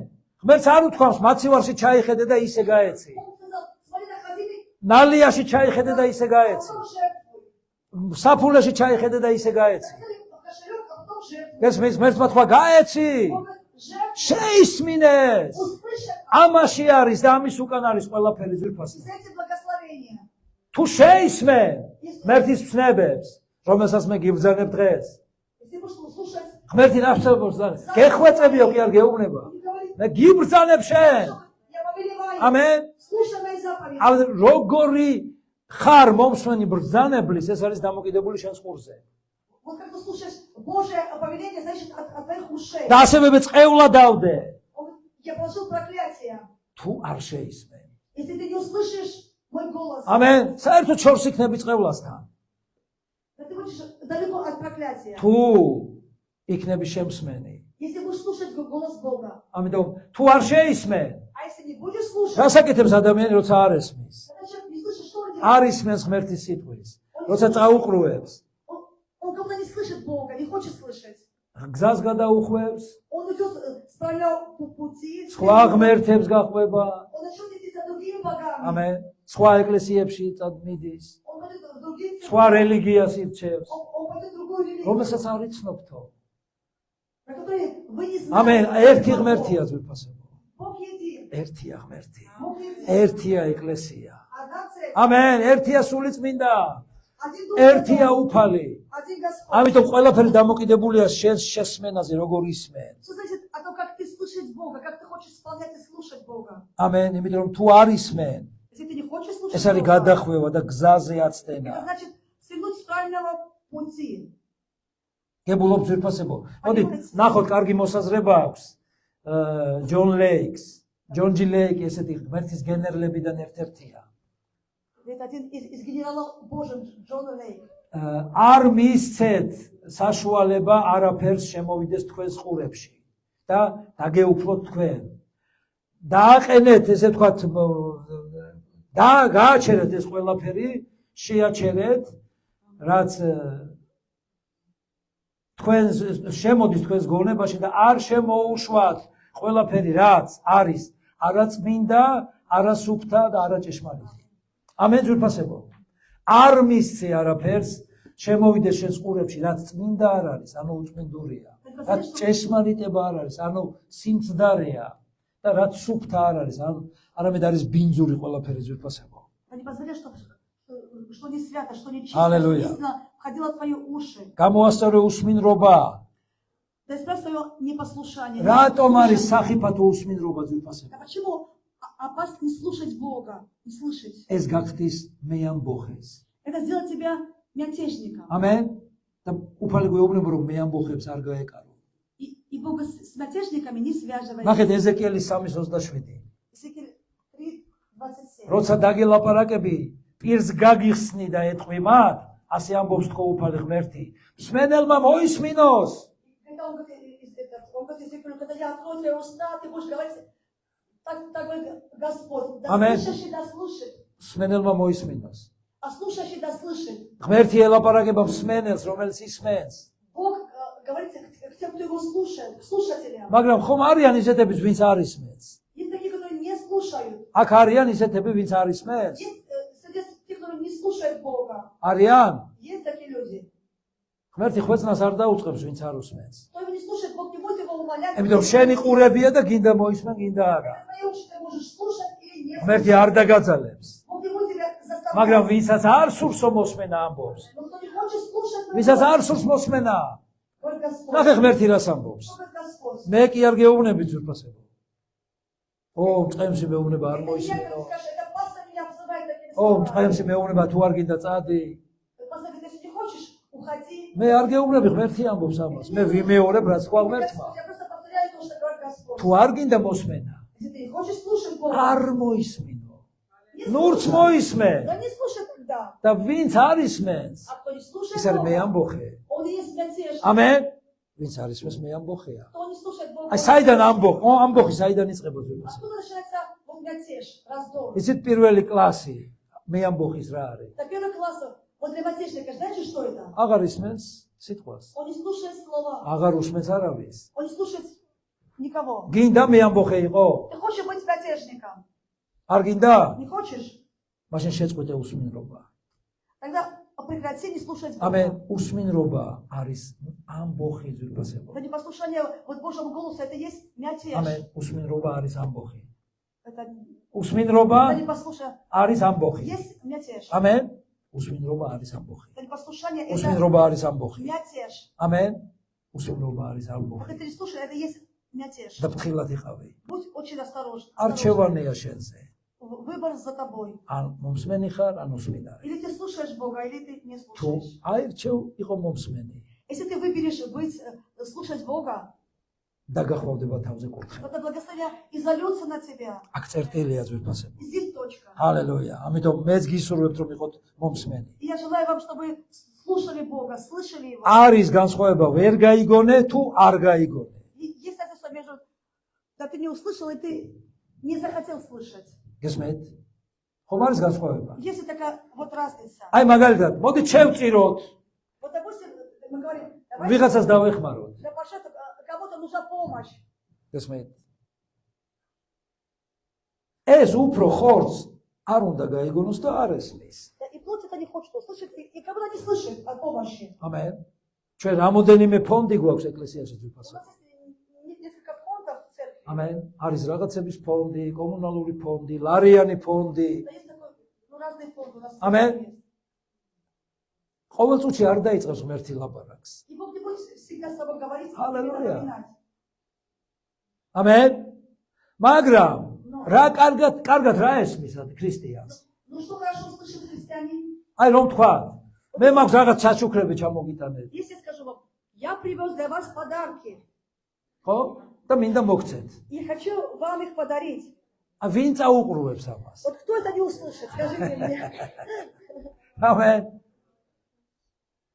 ღმერთს არ უთქვამს მაცივარში ჩაიხედე და ისე გაეცი. Он сказал, смотри, находили, ნალიაში ჩაიხედე და ისე გაეცი. потом жертвуй. საფულეში ჩაიხედე და ისე გაეცი. Хотели в кошелек, а потом жертвуй. გესმის ღმერთმა თქვა გაეცი. Он говорит, жертвуй. შეისმინეს. Услышат, ამაში არის და ამის უკან არის ყველაფერი ზურფასი. за эти благословения. თუ შეისმენ ღმერთის ცნებებს, რომელსაც მე გიბრძანებ დღეს. Если будешь слушать, ღმერთი ნახსენებს და გეხვეწებიო კი არ გეუბნება. он говорит, მე გიბრძანებ შენ. я повелеваю, ამენ. слушай мои заповеди. ამ როგორი ხარ მომსმენი ბრძანებლის, ეს არის დამოკიდებული შენს ხურზე. Вот как ты слушаешь Божье повеление, значит, от твоих ушей. და ასევე წყევლა დავდე. Он я положил проклятие. თუ არ შეისმენ. Если ты не услышишь мой голос, ამენ. საერთოდ შორს იქნები წყევლასთან. то ты будешь далеко от проклятия. თუ იქნები შემსმენი. Если будешь слушать голос Бога, ამიტომ თუ არ შეისმენ, а если не будешь слушать, რასაკეთებს ადამიანი, როცა არ ესმის? тогда человек не слышит, что он делает. არ ისმენს ღმერთის სიტყვის. როცა წაუყრუებს, Он когда не слышит Бога, не хочет слышать. გზას გადაუხვევს, Он идет с правильного пути, სხვა ღმერთებს გახვება. он начнет идти за другими богами, ამენ. სხვა ეკლესიებში წადმიდის, он пойдет в другие სხვა церкви, რელიგიას ირჩევს, он пойдет в другую религию, რომელსაც არ იცნობთო. про которые вы не ამენ. знаете. ერთი ღმერთია ძვირფასებო. Бог един, ერთია ღმერთი. Бог един, ერთია ეკლესია. одна церковь, ამენ. ერთია სულიწმინდა. один Дух ერთია Святой, უფალი. один Господь. ამიტომ ყველაფერი დამოკიდებულია შენს შესმენაზე, როგორ ისმენ. Все зависит от того, как ты слышишь Бога, как ты хочешь исполнять и слушать Бога. ამენ. იმიტომ რომ თუ არ ისმენ, Если ты не хочешь слушать ეს არის Бога, გადახვევა და გზაზე აცდენა. это значит свернуть с правильного пути. გებულობ ძვირფასებო. მოდი ნახოთ, კარგი მოსაზრება აქვს ჯონ ლეიქს. ჯონ ჯი ლეიქი ესეთი ღმერთის გენერლებიდან ერთ-ერთია. Это один из генералов Божьих, Джон Лейк. არ მისცეთ საშუალება არაფერს შემოვიდეს თქვენს ყურებში და დაგეუფლოთ თქვენ. დააყენეთ, ესე ვთქვათ, და გააჩერეთ ეს ყველაფერი, შეაჩერეთ, რაც თქვენ შემოდის თქვენს გონებაში და არ შემოუშვათ ყველაფერი, რაც არის არაწმინდა, არასუფთა და არაჭეშმარიტი. ამენ ძვირფასებო. არ მისცე არაფერს შემოვიდეს შენს ყურებში, რაც წმინდა არ არის, ანუ უწმინდურია. რაც ჭეშმარიტება არ არის, ანუ სიმცდარეა და რაც სუფთა არ არის, ანუ არამედ არის ბინძური ყველაფერი ძვირფასებო. Не позволяй, что не свято, что не чисто, Аллилуйя. что входило в твои уши. გამოასწორე უსმინრობა. Да исправь свое непослушание. რატომ არის სახიფათო უსმინრობა ძვირფასებო? А почему опасно не слушать Бога, не слышать? ეს გახდის მეამბოხეს. Это сделает тебя мятежником. ამენ. და უფალი გვეუბნება რომ მეამბოხებს არ გაეკარო. И Бога с мятежниками не связывай. ნახეთ ეზეკიელის 3:27. Есекииль 3:27. როცა დაგელაპარაკები, პირს გაგიხსნი და ეტყვი მათ, ასე ამბობს თქო უფალი ღმერთი. მსმენელმა მოისმინოს. Когда он говорит, Есекиилю, когда я открою твои уста, ты будешь говорить, так говорит Господь. Да Аминь. слышащий, да слышит. მსმენელმა მოისმინოს. А слушающий, да слышит. ღმერთი ელაპარაკება მსმენელს, რომელიც ისმენს. Бог говорит к тем, кто его слушает, к слушателям. მაგრამ ხომ არიან ისეთები, ვინც არ ისმენს? Есть такие, которые не слушают. აქ არიან ისეთები, винც არ ისმენს? Есть среди тех, которые не слушают Бога. არიან? Есть такие люди. ღმერთი ხვეწნას არ დაუწყებს, ვინც არ უსმენს. Кто его не слушает, Бог не будет его умолять. იმიტომ შენი ყურებია და გინდა მოისმენ, გინდა არა. Твои уши ты можешь слушать или не ღმერთი слушать. არ დაგაძალებს. Бог не будет тебя заставлять. მაგრამ ვინცაც არ სურს მოსმენა ამბობს. Но кто не хочет слушать, ვინცაც არ სურს მოსმენა, говорит Господь. ნახე ღმერთი რას ამბობს. Что говорит Господь? მე კი არ გეუბნები ძვირფასებო. ო, წემსი მეუბნება არ Это я, მოისმენო. как скажешь, это пастор меня обзывает такими ო, словами. წემსი მეუბნება თუ არ გინდა წადი. Пастор говорит, если не хочешь, уходи. მე არ გეუბნები ღმერთი ამბობს ამას. მე ვიმეორებ რაც თქვა ღმერთმა. Я просто повторяю то, что говорит Господь. თუ არ გინდა მოსმენა, Если ты не хочешь слушать Бога, არ მოისმინო. не ნურც слушай. მოისმე Да не слушай тогда. და ვინც არ ისმენს, А кто не слушает ის არის მე Бога, ამბოხე. он и есть мятежник. ამენ. ვინც არ ისმენს მე ამბოხეა. Кто не слушает Бога, აი საიდან ამბოხი? ო, ამბოხი საიდან იწყება ძვირფას? откуда начинается вот мятеж, раздор? იცით პირველი კლასი მე ამბოხის რა არის? До первого класса, вот для мятежника, знаете, что это? აღარ ისმენს სიტყვას. Он не слушает слова, აღარ უსმენს არავის. он не слушает никого. გინდა მე ამბოხე იყო? Ты хочешь быть мятежником? არ გინდა? Не хочешь? მაშინ შეწყვეტე усმინრობა. Тогда прекрати не слушать ამენ Бога. усმინრობა არის ამბოხი ძვირფასებო. Это непослушание вот Божьему голосу, это есть мятеж. ამენ усმინრობა არის ამბოხი. Это усმინრობა непослушание. არის ამბოხი. Есть mятеж. ამენ усმინრობა არის ამბოხი. Это непослушание, это усმინრობა არის ამბოხი. мятеж. ამენ усმინრობა არის Вот ამბოხი. это не слушай, это есть мятеж. და ფრთხილად იყავი. Будь очень осторожен. არჩევანია შენზე. Выбор за тобой. ან მომსმენი ხარ, ან უსმინარი. Или ты слушаешь Бога, или ты не თუ слушаешь. აირჩევ, იყო მომსმენი. Если ты выберешь быть, слушать Бога, დაგახვავდება თავზე კურთხე. Это благословение изольется на тебя. აქ წერტილია ძვირფასება. Здесь точка. ჰალელუია. ამიტომ მეც გისურვებთ რომ იყოთ მომსმენი. И я желаю вам, чтобы слушали Бога, слышали Его. არის განსხვავება ვერ გაიგონე თუ არ გაიგონე. Есть разница между, когда ты не услышал, и ты не захотел слышать. გესმეთ? ხომ არის განსხვავება? Есть такая вот разница. აი მაგალითად, მოდი შევწიროთ, Вот, допустим, мы говорим, давай, ვიღაცას დავეხმაროთ. для Пашета кому-то нужна помощь. გესმით? ეს უფრო ხორცს არ უნდა გაიგონოს და არ ესმის. И плоть это не хочет услышать, и кого-то не слышит о помощи. ამენ. ჩვენ რამოდენიმე ფონდი გვაქვს ეკლესიაში У ძვირფასება. нас есть несколько фондов в церкви. ამენ. არის რაღაცების ფონდი, კომუნალური ფონდი, ლარიანი фонди. Да есть такой, ну, разные фонды у нас. в Amen. церкви есть. ყოველ წუთში არ დაიწყებს ღმერთი ლაპარაკს. И Бог не будет всегда с тобой говорить, Аллилуйя. напоминать. ამენ. მაგრამ რა კარგად რა ესმის ქრისტიანს? Ну что хорошо слышит христианин? აი რომ თქვა, მე მაქვს რაღაც საჩუქრები ჩამოგიტანეთ, Если я скажу вам, я привез для вас подарки, ხო? და მინდა მოგცეთ. и хочу вам их подарить. ა ვინ წაუყურებს ამას? Вот кто это не услышит, скажите мне. ამენ.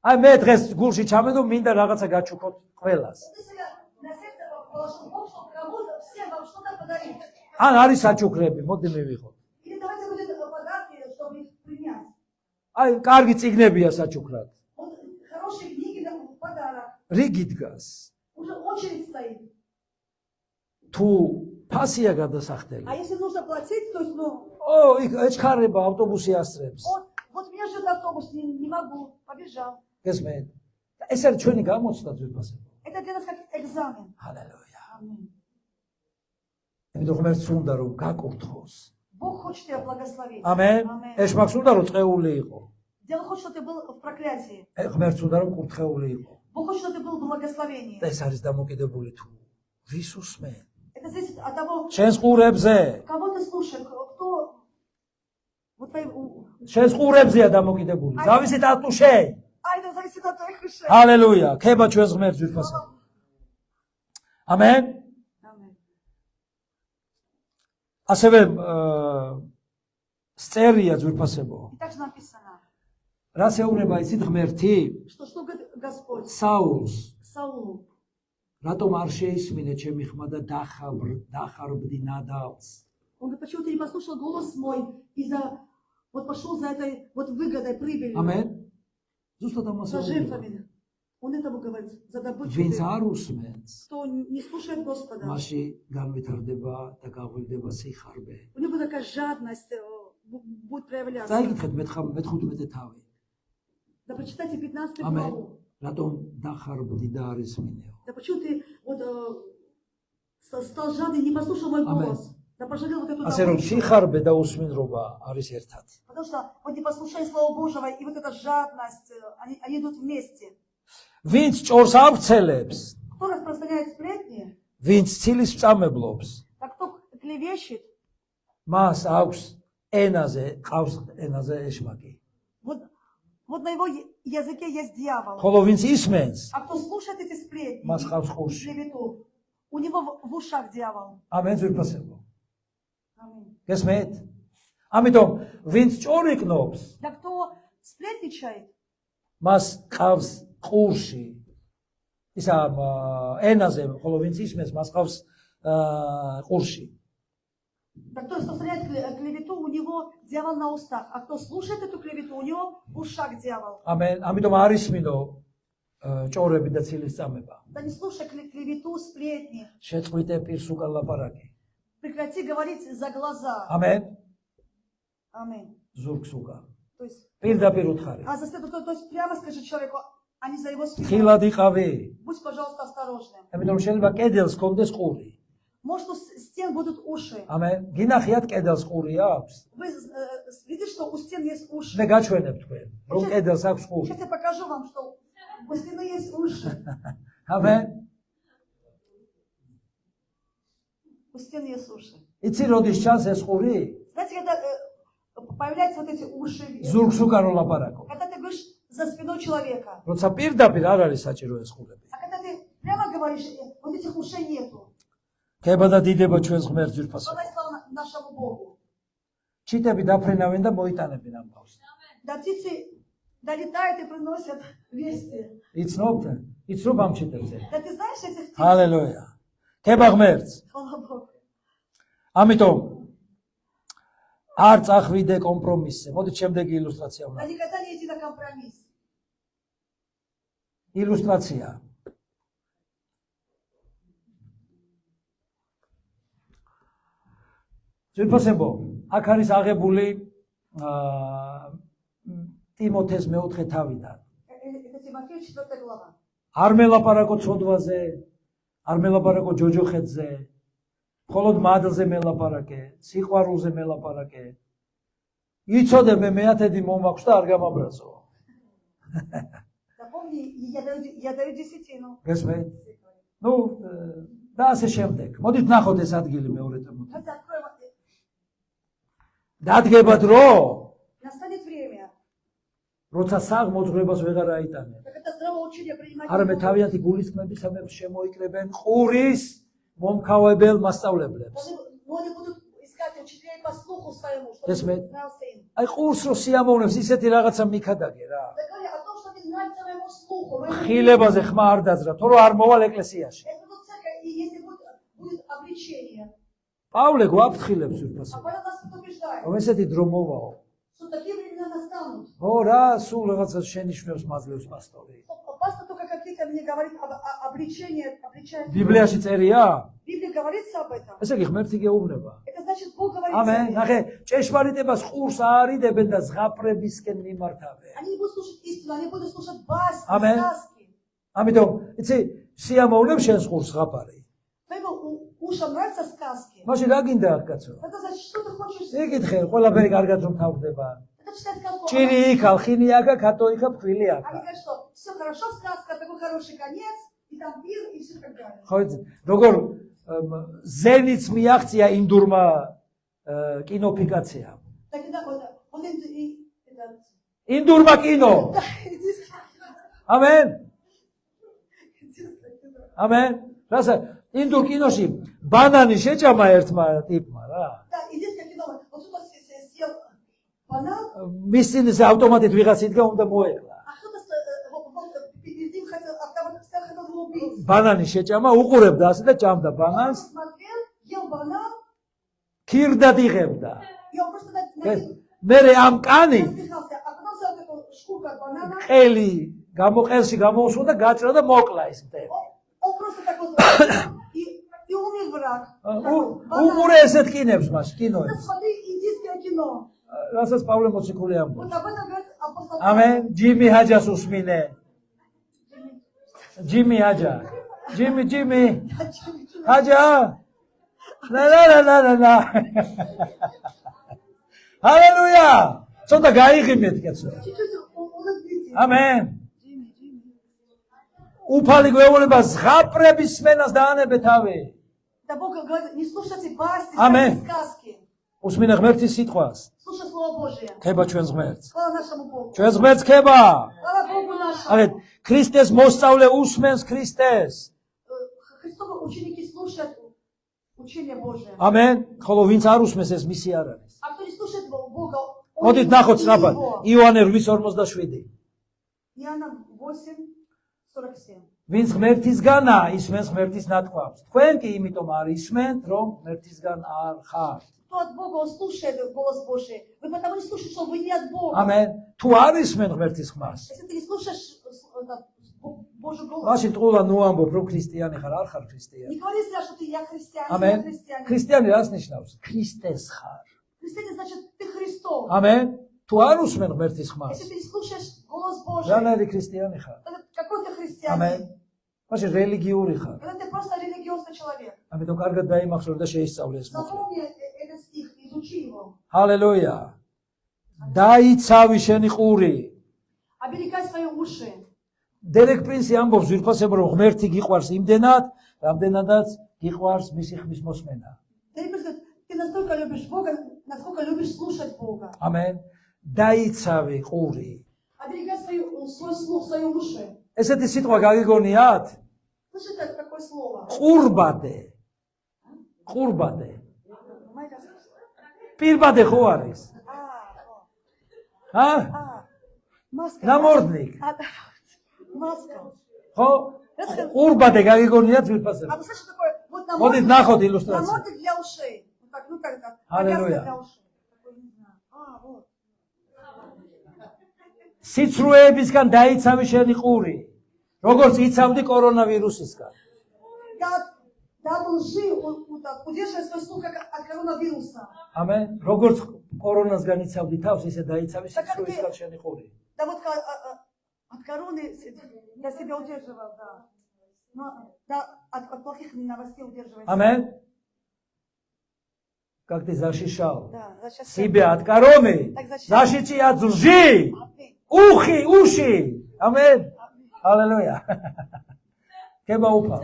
აი მე დღეს გულში ჩამედო მინდა რაღაცა გაჩუქოთ ყველას. Если я на сердце положу Бог, что кому-то, всем вам что-то подарить. ან არის საჩუქრები, მოდი მივიღოთ. Или давайте будет подарки, чтобы их принять. აი კარგი წიგნებია საჩუქრად. Вот хорошие книги нам в подарок. რიგი დგას? Уже очередь стоит. თუ ფასია გადასახდელი. А если нужно платить, то есть, ну, ო, იქ ეჩქარება ავტობუსი ასწრებს. вот меня ждет автобус, не могу, побежал. გესმენთ? ეს არის ჩვენი გამოცდა ძვირფასება. Это для нас как экзамен. ჰალელუია. Аминь. იმიტომ ღმერთს უნდა რომ გაკურთხოს. Бог хочет тебя благословить. ამენ. Аминь. ეს მაქვს უნდა რომ წეული იყო. Дело хочет, чтобы ты был в проклятии. ღმერთს უნდა რომ კურთხეული იყო. Бог хочет, чтобы ты был в благословении. და ეს არის დამოკიდებული თუ ვის უსმენ? Это зависит от того, შენს ყურებზე, кого ты слушаешь, кто... Вот твои... შენს ყურებზეა დამოკიდებული. ზავისით ატუ შენ. А это зависит от твоих ушей. ჰალელუია. ქება ჩვენს ღმერთს ძვირფასება. ამენ. Аминь. ასევე სწერია ძვირფასებო. И также написано, რას ეუბნება იცით ღმერთი? что говорит Господь საულს Саулу. რატომ არ შეისმინე ჩემი ხმა და დახარბდი ნადავლს? Он говорит, почему ты не послушал голос мой и вот пошел за этой вот выгодой, прибылью, ამენ. ზუსტად ამას за ეუბნება. жертвами. Он этому говорит, за добычу. ვინც არ უსმენს, Кто не слушает Господа, მასში განვითარდება და გაღვივდება სიხარბე. у него такая жадность будет проявляться. წაიკითხეთ მე-15 თავი. Да прочитайте 15 ამენ. главу. რატომ დახარბდი და არ ისმინეო? Да почему ты вот стал жадный, не послушал мой Аминь. голос? Да пожалел вот эту ასე რომ добычу. სიხარბე და усმინრობა არის ერთად. Потому что вот не послушай Слова Божьего, и вот эта жадность, они идут вместе. ვინც ჭორს ავრცელებს, Кто распространяет сплетни, ვინც ცილის წამებლობს, а кто клевещет, მას აქვს ყავს ენაზე ეშმაკი. вот на его языке есть дьявол. ხოლო ვინც ისმენს, А кто слушает эти сплетни, მას ყავს ყურში. клевету, у него в ушах дьявол. ამენ ძვირფასებო. Аминь. გესმენთ? ამიტომ ვინც ჭორიკნობს, Да кто сплетничает, მას ყავს ყურში. ისა ენაზე, ხოლო ვინც ისმენს, მას ყავს ყურში. да кто распространяет клевету, у него дьявол на устах. А кто слушает эту клевету, у него в ушах дьявол. ამენ. ამიტომ არ ისმინო ჭორები და ცილის წამება. Да не слушай клевету, сплетни. შეწყვიტე პირს უკან ლაპარაკი. Прекрати говорить за глаза. ამენ. Аминь. ზურგს უკან. То есть, პირდაპირ უთხარი. а за спину, то есть прямо скажи человеку, а не за его спину. ხილად იყავი. Будь, пожалуйста, осторожным. ამიტომ შეიძლება კედელს კონდეს ყური. Может, у стен будут уши. ამენ. გინახიათ კედელს ყური აქვს? Вы видите, что у стен есть уши? მე გაჩვენებ თქვენ, რომ კედელს აქვს ყური. Сейчас я покажу вам, что у стены есть уши. ამენ. У стен есть уши. იცი როდის ჩანს ეს ყური? Знаете, когда появляются вот эти уши, ზურგს უკან რო ლაპარაკო. когда ты говоришь за спиной человека, როცა პირდაპირ არ არის საჭირო ეს ყურები. а когда ты Прямо говоришь, вот этих ушей нету. ქება და დიდება ჩვენს ღმერთს ძვირფასო. Слава и слава нашему Богу. ჩიტები დაფრინავენ და მოიტანებენ ამ ბავშვს. Да птицы долетают и приносят вести. იცნობთ? იცნობ ამ ჩიტებზე? Да ты знаешь этих птиц? ჰალელუია. ქება ღმერთს. Слава Богу. ამიტომ არ წახვიდე კომპრომისზე. მოდით შემდეგი ილუსტრაცია А ვნახოთ. никогда не иди на компромисс. ილუსტრაცია. ძვირფასებო, აქ არის აღებული ტიმოთეს მეოთხე თავიდან. Это Тимофей 4 глава. არ მელაპარაკო ცოდვაზე, არ მელაპარაკო ჯოჯოხეთზე, მხოლოდ მადლზე მელაპარაკე, სიყვარულზე მელაპარაკე. იცოდე მე მეათედი მომაქვს და არ გამაბრაზო. Запомни, я даю десятину. გესმით? ნუ და ასე შემდეგ. მოდით ნახოთ ეს ადგილი მეორე ტიმოთე. Давайте откроем. დადგება დრო, Настанет время. როცა საღმოძღვრებას ვეღარ აიტანენ. Как это здравое учение принимать. არამედ თავიანთი გულისხმებისამებრ შემოიკრებენ ყურის მომქავებელ მასწავლებლებს. Но они будут искать учителей по слуху своему, чтобы Гесмет. нравился им. აი ყურს რო სიამოვნებს ისეთი რაღაცა მიქადაგე რა. Да говори о том, что ты нравится моему слуху. моему ხილებაზე ხმა არ დაძრა, თორე არ მოვალ ეკლესიაში. Это вот всякое, и если будет обличение. პავლე გვაფრთხილებს А ურფასო. Павел нас предупреждает, რომ ესეთი დრო მოვაო. что такие времена настанут. ო რა, სულ რაღაცა შენიშვნებს მაძლევს პასტორი. Пастор только какие-то мне говорит об обличении, обличает. ბიბლიაში წერია? Библия говорится об этом. ესე იგი ღმერთი გეუბნება. Это значит, Бог говорит ამენ, об этом. ნახე, ჭეშმარიტებას ყურს აარიდებენ და ზღაპრებისკენ მიმართავენ. Они не будут слушать истину, они будут слушать басни, Амен. сказки. ამიტომ, იცი, სიამოვნებს შენს ყურს ზღაპარი. Твоим ушам нравятся сказки. მაშინ რა გინდა აქ კაცო? Это значит, что ты хочешь? ეკითხე, ყველაფერი კარგად რომ თავდება. Это читай сказку. ჭირი იქა, ხინი აქა, კატო იქა, ფქვილი Они აქა. говорят, что все хорошо, сказка, такой хороший конец, и там пир, и все так далее. ხო, როგორ ზენიც მიაღწია ინდურმა კინოფიკაციამ. Тогда вот это, ინდურმა კინო. ამენ. ამენ. რასა ინდურ კინოში ბანანი შეჭამა ერთმა ტიპმა რა. да, единственное кино, вот кто-то съел банан, მის წინზე ავტომატით ვიღაც იდგა უნდა მოეკლა. а кто-то перед ним хотел, автомат хотел его убить. ბანანი შეჭამა, უყურებდა ასე და ჭამდა Он ბანანს, смотрел, ел банан, ქირდად იღებდა. и он просто насмехался, მე ამ კანი а потом взял такую шкурку от банана, ყელი გამოყელში გამოუსვა და გაჭრა და მოკლა ის მთელი. он просто так вот, и умер враг. უყურე ესეთ კინებს მას, Это კინოებს. смотри, индийское кино. რასაც პავლე მოციქული ამბობს. Вот об этом говорит апостол. ამენ, ჯიმი ჰაჯას უსმინე. ჯიმი ჰაჯა. ჯიმი. ჰაჯა. ლა. ჰალელუია. ცოტა გაიღიმეთ კაცო. Чуть-чуть улыбнитесь. ამენ. უფალი გვეუბნება ზღაპრების სმენას დაანებე თავი. Да Бог говорит, не слушайте басни, Амен. сказки. უსმინე ღმერთის სიტყვას. Слушай Слово Божие. ქება ჩვენს ღმერთს. Слава нашему Богу. ჩვენს ღმერთს ქება. Слава Богу нашему. აგეთ ქრისტეს მოსწავლე უსმენს ქრისტეს. Христовы ученики слушают учение Божие. ამენ. ხოლო ვინც არ უსმენს ეს მისი არ არის. А кто не слушает Бога, он მოდით не ნახოთ слушает სწრაფად. Его. იოანე 8:47. Иоанна 8:47. ვინც ღმერთისგანა, ისმენს ღმერთის ნათქვამს. თქვენ კი იმიტომ არ ისმენთ, რომ ღმერთისგან არ ხართ. Кто от Бога, он слушает голос Божий. Вы потому не слушаете, что вы не от Бога. ამენ. თუ არ ისმენ ღმერთის ხმას, Если ты не слушаешь Божий голос, მაშინ ტყულა ნუ ამბობ, რომ ქრისტიანი ხარ, არ ხარ ქრისტიანი. не говори зря, что ты я христианин, я ამენ. христианин. ქრისტიანი რას ნიშნავს? ქრისტეს ხარ. Христианин значит ты Христов. ამენ. თუ არ უსმენ ღმერთის ხმას, Если ты не слушаешь голос Божий, რანაირი ქრისტიანი ხარ? тогда какой ты ამენ. христианин? მაშინ რელიგიური ხარ. Тогда ты просто религиозный человек. ამიტომ კარგად დაიმახსოვრე და შეისწავლე ეს მოხდა. Запомни этот стих, изучи его. ჰალელუია. დაიცავი შენი ყური. Оберегай свои уши. დერეკ პრინსი ამბობს ვირფასებო რომ ღმერთი გიყვარს იმდენად, რამდენადაც გიყვარს მისი ხმის მოსმენა. Ты настолько любишь Бога, насколько любишь слушать Бога. ამენ. დაიცავი ყური. Оберегай свой слух, свои уши. ესეთი სიტყვა გაგიგონიათ? Слышите, какое слово? ყურბადე. ყურბადე. Понимаете? პირბადე ხო არის? ა? Маска. ნამორდნიკ. Маска. ხო? ყურბადე გაგიგონია ძვირფასები. А вы слышите такое? Вот მოდით ნახოთ ილუსტრაცია. намордник для ушей. Вот так, ну как это? Аллилуйя. Повязка для ушей. Такой, не знаю. Вот. სიცრუეებისგან დაიცავი შენი ყური. როგორც იცავდი კორონავირუსისგან. Да, лжи, удерживай свой слух как от коронавируса. ამენ. როგორც კორონასგან იცავდი თავს, ისე დაიცავი სიცრუისგან შენი ყური. Да вот от короны я себя удерживал, да. Но да, от плохих новостей удерживай. Амин. Как ты защищал Да, защищал себя от короны, Так защищал. защити от лжи, Аминь. уши. Амин. Аллилуйя. Кеба упал.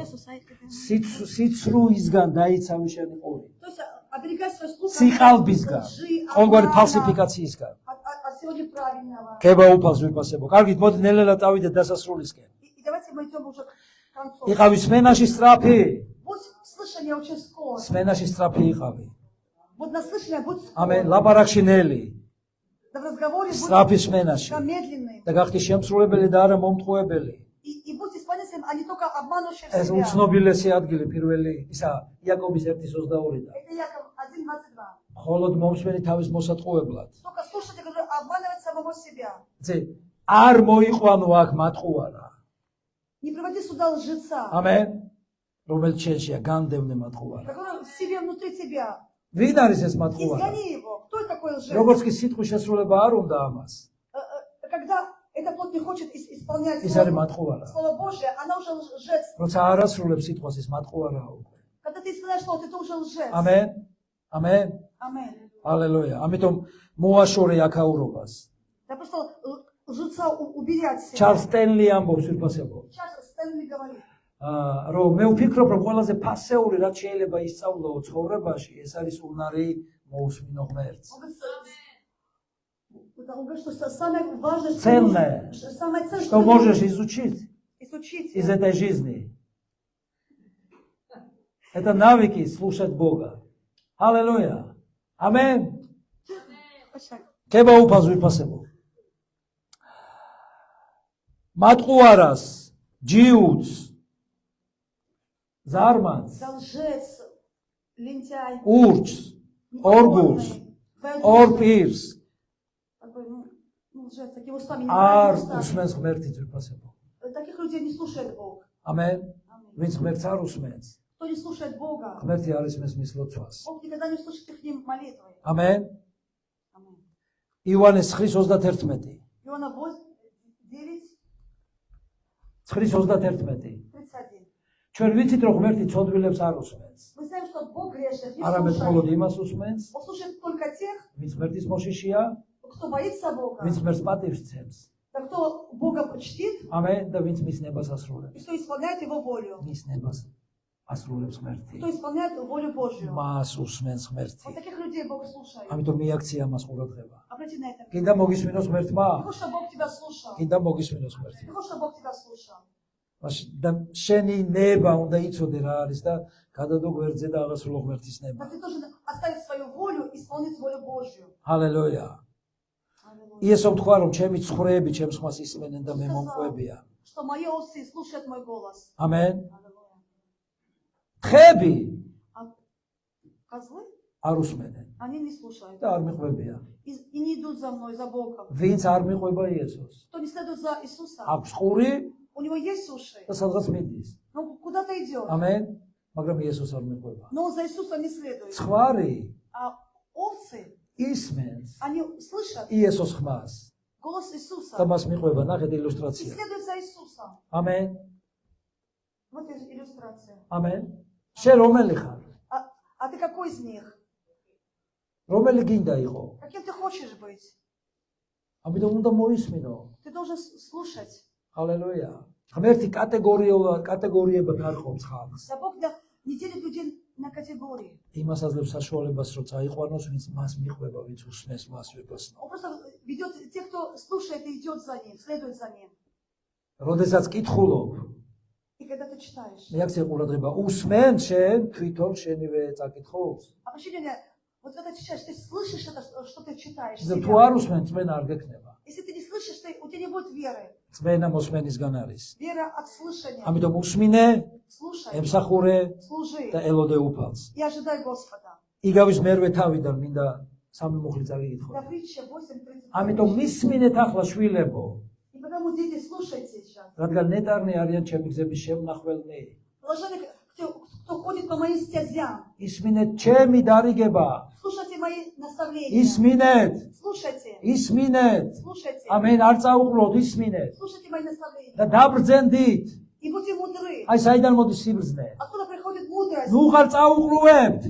სიცრუისგან დაიცავი შენი ყური. То есть оберегай свой слух სიყალბისგან, лжи, ყოველგვარი обмана, ფალსიფიკაციისგან. от всего неправильного. კება უფალს ვიფასებო. კარგით, მოდი ნელ-ნელა წავიდეთ დასასრულისკენ. И давайте мы идем уже к концу. იყავი სმენაში სწრაფი. Будь слышание очень скоро. სმენაში სწრაფი იყავი. Вот на слышание будь скоро. ამენ. ლაპარაკში ნელი. Да в разговоре სწრაფი будь სმენაში. медленный. და გახდი შემსრულებელი და არა მომთხოვებელი. И будь исполнителем, а не только обманывающим ეს себя. უცნობილესი ადგილი პირველი ისა იაკობის 1:22-დან. Это Яков 1:22. მხოლოდ მომსმენი თავის მოსატყუებლად. Только слушайте, который обманывает самого себя. ზე არ მოიყვანო აქ მათყუარა. Не приводи сюда лжеца, ამენ. რომელიც შენშია განდევნე მათყუარა. который в себе, внутри тебя. ვინ არის ეს მათყუარა? Изгони его. Кто такой лжец? როგორც კი სიტყვის შესრულება არ უნდა ამას. Когда эта плоть не хочет исполнять ის არის მათყუარა. Слово Божие, она уже лжец. როცა არ ასრულებს სიტყვას ის матყუარაა უკვე. Когда ты исполняешь слово, ты уже лжец. ამენ. ამენ. Аминь. ალელუია. ამიტომ მოაშორე აქაურობას. Да просто лжеца убери от себя. ჩარლს სტენლი ამბობს ვიფასებო. Сейчас Стэнли говорит. რომ მე ვფიქრობ რომ ყველაზე ფასეული რაც შეიძლება ისწავლო ცხოვრებაში ეს არის უნარი მოусმინო ღმერთს. Он говорит, что самое важное, Ценное. самое ценное, Что можешь изучить изучить. из этой жизни. Это навыки слушать Бога. Аллилуйя. Амин. Кеба упаз ვიფასებო. მატყუარას, ჯიუთს, ზარმანს, Лжец, лентяй, ურჩს, ორგულს, ორპირს такой, ну, лжец, такие устами не არ правильно უსმენს ღმერთი ვიფასებო. Таких людей не слушает Бог. ამენ. Аминь. ვინც ღმერთს არ უსმენს, Кто не слушает Бога, ღმერთი არ ისმენს მის ლოცვას. Бог никогда не слышит их молитвы. ამენ. Аминь. ივანეს 9:31. Иоанна 9, 9:31. 31. ჩვენ ვიცით რომ ღმერთი ცოდვილებს არ უსმენს. Мы знаем, что Бог грешных не არამედ მხოლოდ слушает. იმას უსმენს, Он слушает только тех, ვინც ღმერთის მოშიშია, кто боится Бога, ვინც ღმერთს პატივს ცემს. да кто Бога почтит, ამენ და ვინც მის ნებას и ასრულებს. кто исполняет Его волю, მის ნებას ასრულებს ღმერთი. кто исполняет волю Божью. მას უსმენს ღმერთი. Вот таких людей Бог слушает. ამიტომ მიაქცია მას ყურადღება. Обрати на это. კიდე მოგისმინოს ღმერთმა? Ты хочешь, чтобы Бог тебя слушал? კიდე მოგისმინოს ღმერთი. Ты хочешь, чтобы Бог тебя слушал? და შენი ნება უნდა იცოდე რა არის და გადადო გვერდზე და აღასრულო ღმერთის Но ნება. ты должен оставить свою волю, исполнить волю Божью. ჰალელუია. Аллилуйя. იესო თქვა რომ ჩემი ცხვრები ჩემს ხმას ისმენენ და მე მომყვებია. Что мои овцы слушают мой голос. ამენ. Аллилуйя. თხები А козлы, არ უსმენენ они не слушают. და არ მიყვებიან. И не идут за мной, за Богом. ვინც არ მიყვება იესოს, Кто не следует за Иисусом, აქვს ყური у него есть уши, და სადღაც მიდის. но куда-то идет. ამენ. მაგრამ იესოს არ მიყვება. Но он за Иисусом не следует. ხვარი А овцы, ისმენს они слышат იესოს ხმას голос და Иисуса მას მიყვება. ნახეთ и ილუსტრაცია. следуют за Иисусом. ამენ. Вот иллюстрация. ამენ. შენ რომელი ხარ? А ты какой из них? რომელი გინდა იყო? Каким ты хочешь быть? ამიტომ უნდა მოისმინო. Ты должен слушать. ჰალელუია. ღმერთი კატეგორიებად არ ყოფს ხალხს. Да Бог не делит людей на категории. იმას აძლევს საშუალებას, რომ წაიყვანოს, ვინც მას მიყვება, ვინც უსმენს მას ვეპასნო. Он просто ведет тех, кто слушает и идет за ним, следует за ним. როდესაც კითხულობ, И когда ты читаешь. მეაქცია ყურადღება უსმენ შენ თვითონ შენივე წაკითხულს. Обращай внимание, вот когда ты читаешь, ты слышишь это, что ты читаешь. და თუ себя. არ უსმენ წმენა არ გექნება. Если ты не слышишь, у тебя не будет веры. წმენა მოსმენისგან არის. Вера от слышания. ამიტომ უსმინე, Слушай, ემსახურე служи და ელოდე უფალს. и ожидай Господа. იგავის მერვე თავიდან მინდა სამი მუხლი წაგიკითხო. Да, притча 8:30. ამიტომ მისმინეთ ახლა შვილებო, И потому, дети, слушайте сейчас. რადგან ნეტარნი არიან ჩემი გზების შემნახველნი. Блаженны, кто ходит по моим стезям. ისმინეთ ჩემი დარიგება, Слушайте мои наставления. ისმინეთ, Слушайте. ისმინეთ. Слушайте. ამენ არ წაუყროთ, ისმინეთ. Слушайте мои наставления. და დაბრძენდით. И будьте мудры. აი საიდან მოდის სიბრძნე? Откуда приходит мудрость? ნუ ხარ წაუყრუებთ.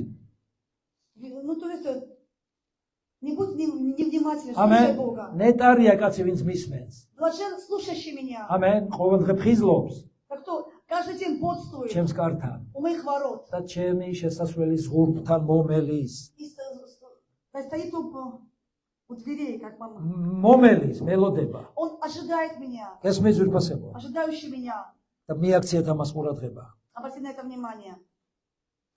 Ну, то есть, не будь невнимательным, слушай ამენ. Бога. ნეტარია კაცი, ვინც მისმენს. Блажен, слушающий меня. ამენ. ყოველდღე ფხიზლობს Так кто каждый день бодствует ჩემს კართან у моих ворот. და ჩემი შესასვლელის ღურბთან მომელის. И стоит у дверей, как мама. მომელის, მელოდება. Он ожидает меня. გესმის ძვირფასებო. Ожидающий меня. და მიაქციეთ ამას ყურადღება. Обрати на это внимание.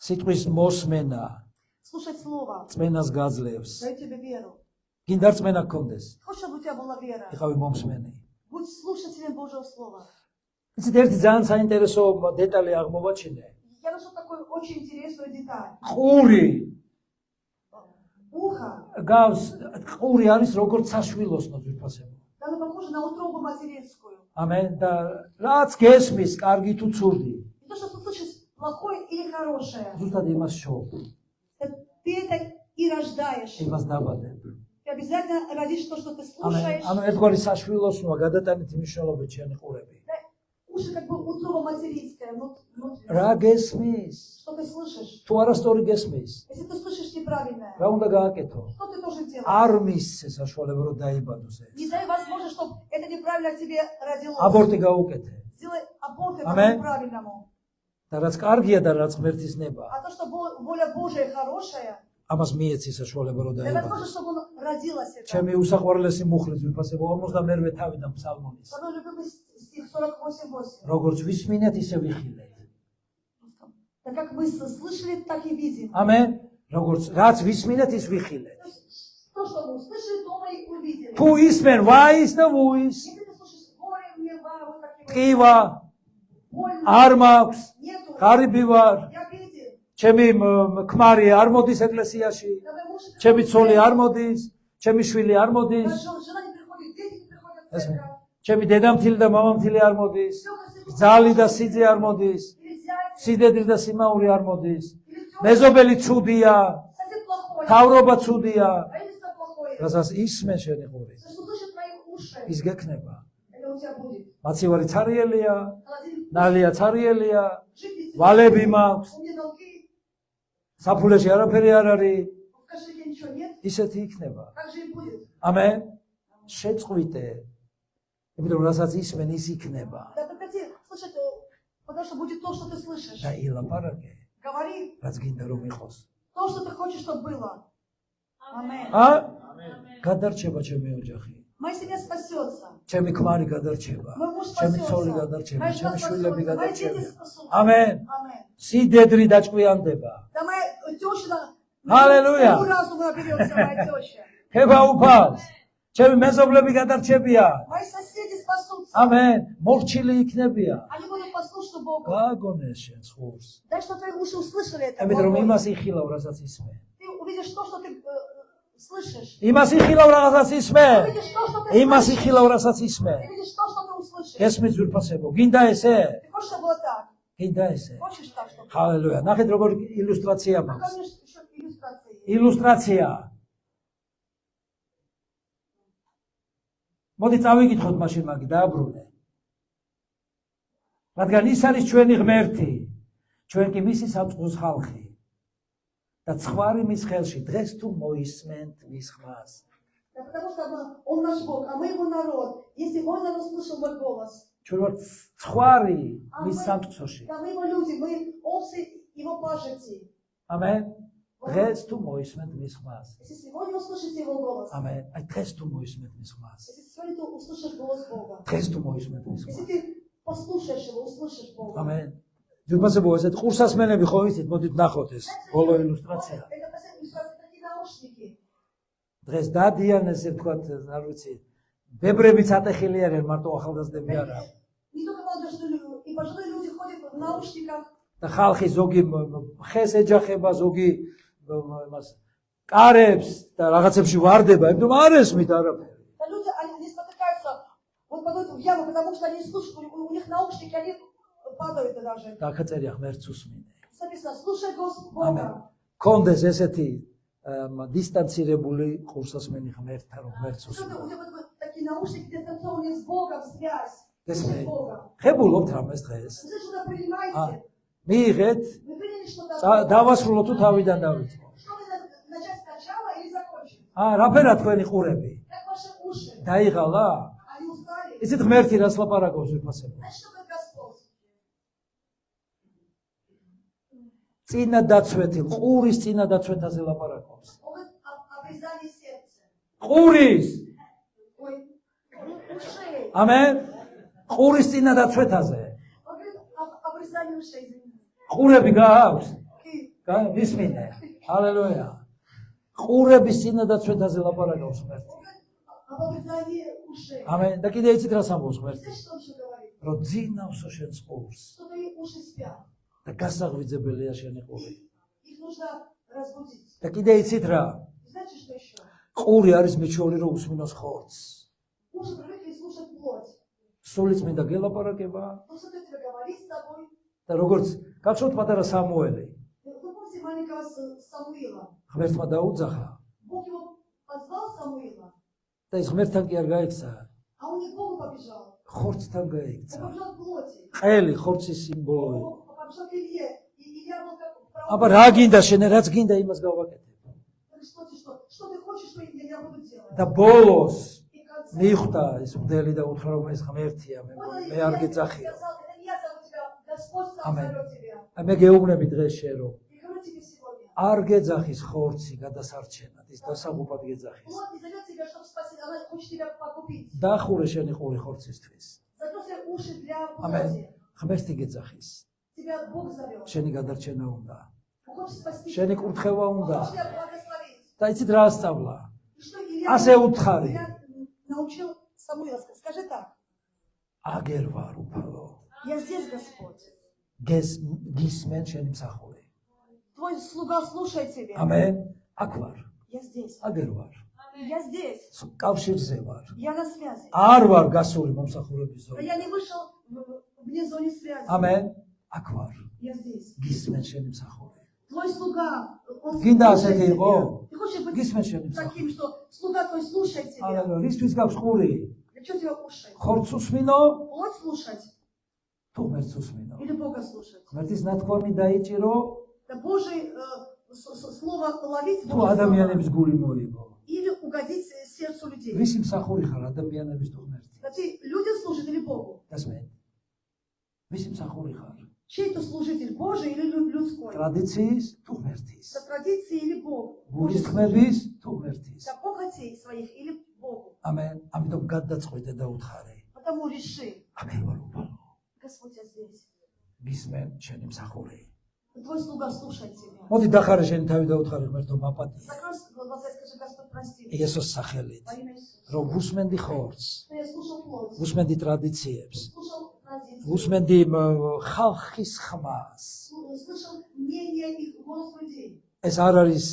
სიტყვის მოსმენა Слушать слово. წმენას გაძლევს. Дает тебе веру. გინდა წმენა გქონდეს, Хочешь, чтобы у тебя была вера? იყავი მომსმენი. Будь слушателем Божьего Слова. იცით, ერთი ძალიან საინტერესო დეტალი აღმოვაჩინე. Я нашел такую очень интересную деталь. ყური Ухо, გავს, ყური არის როგორც საშვილოსნო ძვირფასებო. да, оно похоже на утробу материнскую. ამენ და რაც გესმის, კარგი თუ ცუდი, Не то, что ты слышишь плохое или хорошее. ზუსტად იმას შოვ, Ты это и рождаешь. იმას დაბადებ. Ты обязательно родишь то, что ты ამენ, слушаешь. ერთგვარი საშვილოსნოა გადატანით მნიშვნელობით შენი ყურები. Да, уши как бы утроба материнская. Внутри. რა გესმის? Что ты слышишь? თუ არასწორი გესმის, Если ты слышишь неправильное, რა უნდა გააკეთო? что ты должен делать? არ მისცე საშუალება რომ დაიბადოს ეს. Не дай возможность, чтобы это неправильно тебе родилось. აბორტი გაუკეთე. Сделай аборт это Аминь. по-правильному. და რაც კარგია და რაც ღმერთის ნება, А то, что воля Божия хорошая, ამას მიეცი საშუალება რომ дай დაიბადოს. возможность, чтобы он родилось это. ჩემი უსაყვარლესი მუხლი ძვირფასებო 52 თავიდან ფსალმონის. Самый любимый стих 48:8. როგორც ვისმინეთ, ისე ვიხილეთ. Так как мы слышали, так и видим. ამენ. როგორც რაც ვისმინეთ, ის ვიხილეთ. То есть, то, что мы услышали, то мы и увидели. თუ ისმენ ვაის და ვუის, Если ты слышишь горе, мне вот такие ტკივა больно, არ მაქვს, нету, ღარიბი ვარ, я беден, ჩემი ქმარი არ მოდის ეკლესიაში, да мой муж не ჩემი приходит, ცოლი არ моდის, ჩემი შვილი არ მოდის, да, жена не приходит, дети не приходят в ესმე. церковь. ჩემი დედამთილი და მამამთილი არ მოდის, Всё, как всегда, ძალი და სიძე არ მოდის, или зять, სიდედრი და სიმაური არ მოდის, или тётя, მეზობელი ცუდია, совсем плохое, თავრობა ცუდია, правительство плохое. რასაც ისმენ შენი ყური, Что слышит твои уши, ის გექნება. это у тебя будет. მაცივარი ცარიელია, Холодильник, ნალია ცარიელია, жить без тебя. ვალები მაქვს, У меня долги, საფულეში არაფერი არ არის, в кошельке ничего нет, ისეთი იქნება. как же и будет. ამენ. შეწყვიტე. იმიტომ რომ რასაც ისმენ, ის იქნება. Да прекрати слышать, потому что будет то, что ты слышишь. და ილაპარაკე, Говори რაც გინდა რომ იყოს. то, что ты хочешь, чтобы было. Аминь. გადარჩება ჩემი ოჯახი. Моя семья спасется. ჩემი ქმარი გადარჩება. Мой муж ჩემი ცოლი спасется. გადარჩება, Моя жена ჩემი შვილები спасется. Мои дети გადარჩება. спасутся. ამენ. Аминь. სიდედრი დაჭკვიანდება. Да моя теща, Аллилуйя. разум наберется, моя теща. ხება უფალს. ჩემი მეზობლები გადარჩებიან. Мои соседи спасутся. ამენ. მორჩილი იქნებიან. Они будут послушны Богу. გააგონეს შენს ხურს. Дай, что твои уши услышали это. ამიტომ რომ Богу. იმას იხილავ, რასაც ისმენ. Ты увидишь то, что ты слышишь. იმას იხილავ, რასაც ისმენ. Ты увидишь то, что ты იმას слышишь. იხილავ, რასაც ისმენ. Ты видишь то, что ты услышишь. გესმის ძვირფასებო, გინდა ესე? Ты хочешь, чтобы было так? გინდა ესე? Хочешь так, чтобы было? ჰალელუია. ნახეთ როგორ ილუსტრაცია მაქვს. Покажешь еще иллюстрации. ილუსტრაცია. მოდი წავიკითხოთ მაშინ მაგი დააბრუნე. რადგან ის არის ჩვენი ღმერთი, ჩვენ კი მისი სამწყუროს ხალხი. და ცხვარი მის ხელში, დღეს თუ მოისმენთ მის ხმას. Да потому что он наш Бог, а мы его народ. Если мой народ слышал мой голос, ჩვენ ვართ ცხვარი მის სამწყუროში. да мы его люди, мы овцы его пажити. ამენ. დღეს თუ მოისმენთ მის ხმას. Если сегодня услышите его голос, ამენ. აი დღეს თუ მოისმენთ მის ხმას. если сегодня ты услышишь голос Бога, დღეს თუ მოისმენთ მის если ხმას. ты послушаешь его, услышишь Бога. ამენ. ძირფასებო ესეთ ყურსასმენები ხო იცით, მოდით ნახოთ ეს ბოლო ილუსტრაცია. Это последние такие наушники. დღეს დადიან ესე ვთქვათ, არ ვიცი, ბებრებიც ატეხილი არიან, მარტო ახალგაზრდები არა. Не только молодежь, но и пожилые люди ходят в наушниках. და ხალხი ზოგი ხეს ეჯახება, зоги მას კარებს და რაღაცებში ვარდება, იმიტომ არ ესმით არაფერი. А люди, они спотыкаются, вот падают в яму, потому что они слушают, у них наушники, они падают даже. დაკაწერია ღმერთს უსმინე. Написано, слушай Бога. კონდეს ესეთი დისტანცირებული ყურსასმენი ღმერთთან, რომ ღმერთს Что უსმინე. у тебя такие наушники дистанционные с Богом, связь. ესმე. Слушай Бога. ხებულობთ რამეს დღეს? Вы что-то принимаете? მიიღეთ, Вы приняли что-то? დავასრულოთ თუ თავიდან დავიწყო. Что вы начать сначала или закончить? რაფერა თქვენი ყურები? Как ваши уши? დაიღალა? Они устали? იცით ღმერთი რას ლაპარაკობს ვიფასებო? Знаете, что такое Господь? წინა დაცვეთი, ყურის წინა დაცვეთაზე ლაპარაკობს. Он говорит о обрезании сердца. ყურის, Ой, ушей. ამენ. ყურის წინა დაცვეთაზე. Он говорит об обрезании ушей. Извините. ყურები გააქვს? И მისმინე. ჰალელუია. ყურების წინა დაცვეთაზე ლაპარაკობს ღმერთი. он говорит об обрезании ушей. ამენ. და კიდე იცით რას ამბობს ღმერთი? Знаете, что он еще говорит? რომ ძინავსო შენს ყურს Что твои уши спят. და გასაღვიძებელია შენი ყური. Их нужно разбудить. და კიდე იცით რა? Знаете, что еще? ყური არის მიჩეული რომ უსმინოს ხორცს. Уши привыкли слушать плоть. სულიც მინდა გელაპარაკება Ну, что тебе говорит с тобой? და როგორც გახსოვთ პატარა სამუელი. Вы помните маленького Самуила? ღმერთმა დაუძახა Бог его позвал Самуила, და ის ღმერთთან კი არ გაიქცა, а он не к Богу побежал. ხორცთან Он გაიქცა. побежал к плоти. ყელი ხორცის სიმბოლო იყო. Он побежал к Илье. И Илья был как აბა რა გინდა შენ რაც გინდა იმას გავაკეთებ. Что ты хочешь, что я буду делать? და ბოლოს И в конце, მიხვდა ის მდელი და უთხრა რომ ეს ღმერთია მე вот მე არ Илья გეძახიო. сказал, это не я зову тебя, Господь сам Аминь. зовет тебя. აი მე გეუბნები დღეს შენ რომ И говорю тебе сегодня, არ გეძახის ხორცი გადასარჩენად, ის დასაღუპად геძახის. плоть не зовет тебя, чтобы спасти, она хочет тебя погубить. დახურე შენი ყური ხორცისთვის. Закрой уши для ამენ. плоти. ღმერთი გეძახის. Тебя Бог зовет. შენი გადარჩენა უნდა. Он хочет спасти შენი тебя. კურთხევა Он უნდა. хочет тебя благословить. და იცით რა ასწავლა? И что Илья, ასე უთხარი. Илья научил Самуила, скажи так, აგერ ვარ უფალო. я здесь, Господь. გისმენ შენი მსახური. Твой слуга слушает тебя. ამენ. აქ ვარ. Я здесь. აგერ ვარ. Я здесь. კავშირზე ვარ. Я на связи. არ вар გასული მომსახურების А ზონაში. я не вышел вне зоны связи. ამენ. აქ ვარ. Я здесь. გისმენ შენი მსახური. Твой слуга, он გინდა слушает ასეთი тебя. იყო? Ты хочешь быть გისმენ შენი таким, მსახური. что слуга твой слушает тебя? ანუ რისთვის გაქვს ყური? Для чего тебя уши? ხორცს უსმინო? Плоть слушать თუ ღმერთს უსმინო? или Бога слушать? ღმერთის ნათქვამი დაიჭირო Да Божий слово ловить თუ Божье ადამიანების слово. გული მოიგო. Или угодить сердцу людей. ვისი მსახური ხარ ადამიანების თუ ღმერთის? Да ты людям служит или Богу? დასმე. ვისი მსახური ხარ? Чей ты служитель, Божий или людской? ტრადიციის თუ ღმერთის? За традиции или Богу? გულის თქმების თუ ღმერთის? За похотей своих или Богу? ამენ. ამიტომ გადაწყვეტე და უთხარე. Потому реши, ამენ ვარ უფალო. Господь, я здесь. გისმენ შენი მსახური. Твой слуга слушает тебя. მოდი დახარე შენი თავი და უთხარე ღმერთო მაპატია. Закрой глаза и скажи, Господь, прости меня. იესოს სახელით. Во имя Иисуса. რომ უსმენდი ხორცს, Что я слушал плоть, უსმენდი ტრადიციებს, слушал традиции, უსმენდი ხალხის ხმას. слышал мнение и голос людей. ეს არ არის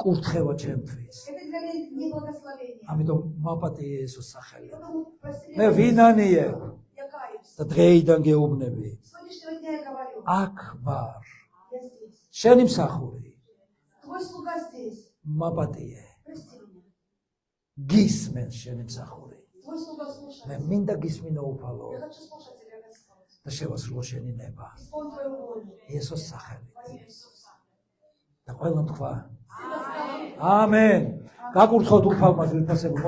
კურთხევა ჩემთვის. Это для меня не благословение. ამიტომ მაპატია იესოს სახელით. Потому прости მე меня. ვინანიე Я каюсь. და დღეიდან გეუბნები. С сегодняшнего дня я говорю, აქ ვარ. я здесь. შენი მსახური. Твой слуга здесь. მაპატია. Прости меня. გისმენ შენი მსახური. Твой слуга слушает. მე მინდა გისმინო უფალო Я хочу слушать тебя, Господь. და შევასრულო შენი ნება. Исполни твою волю. იესოს სახელით. Во имя Иисуса. და ყველამ თქვა. Всегда скажи. ამენ. გაკურთხოთ უფალმა ძვირფასებო.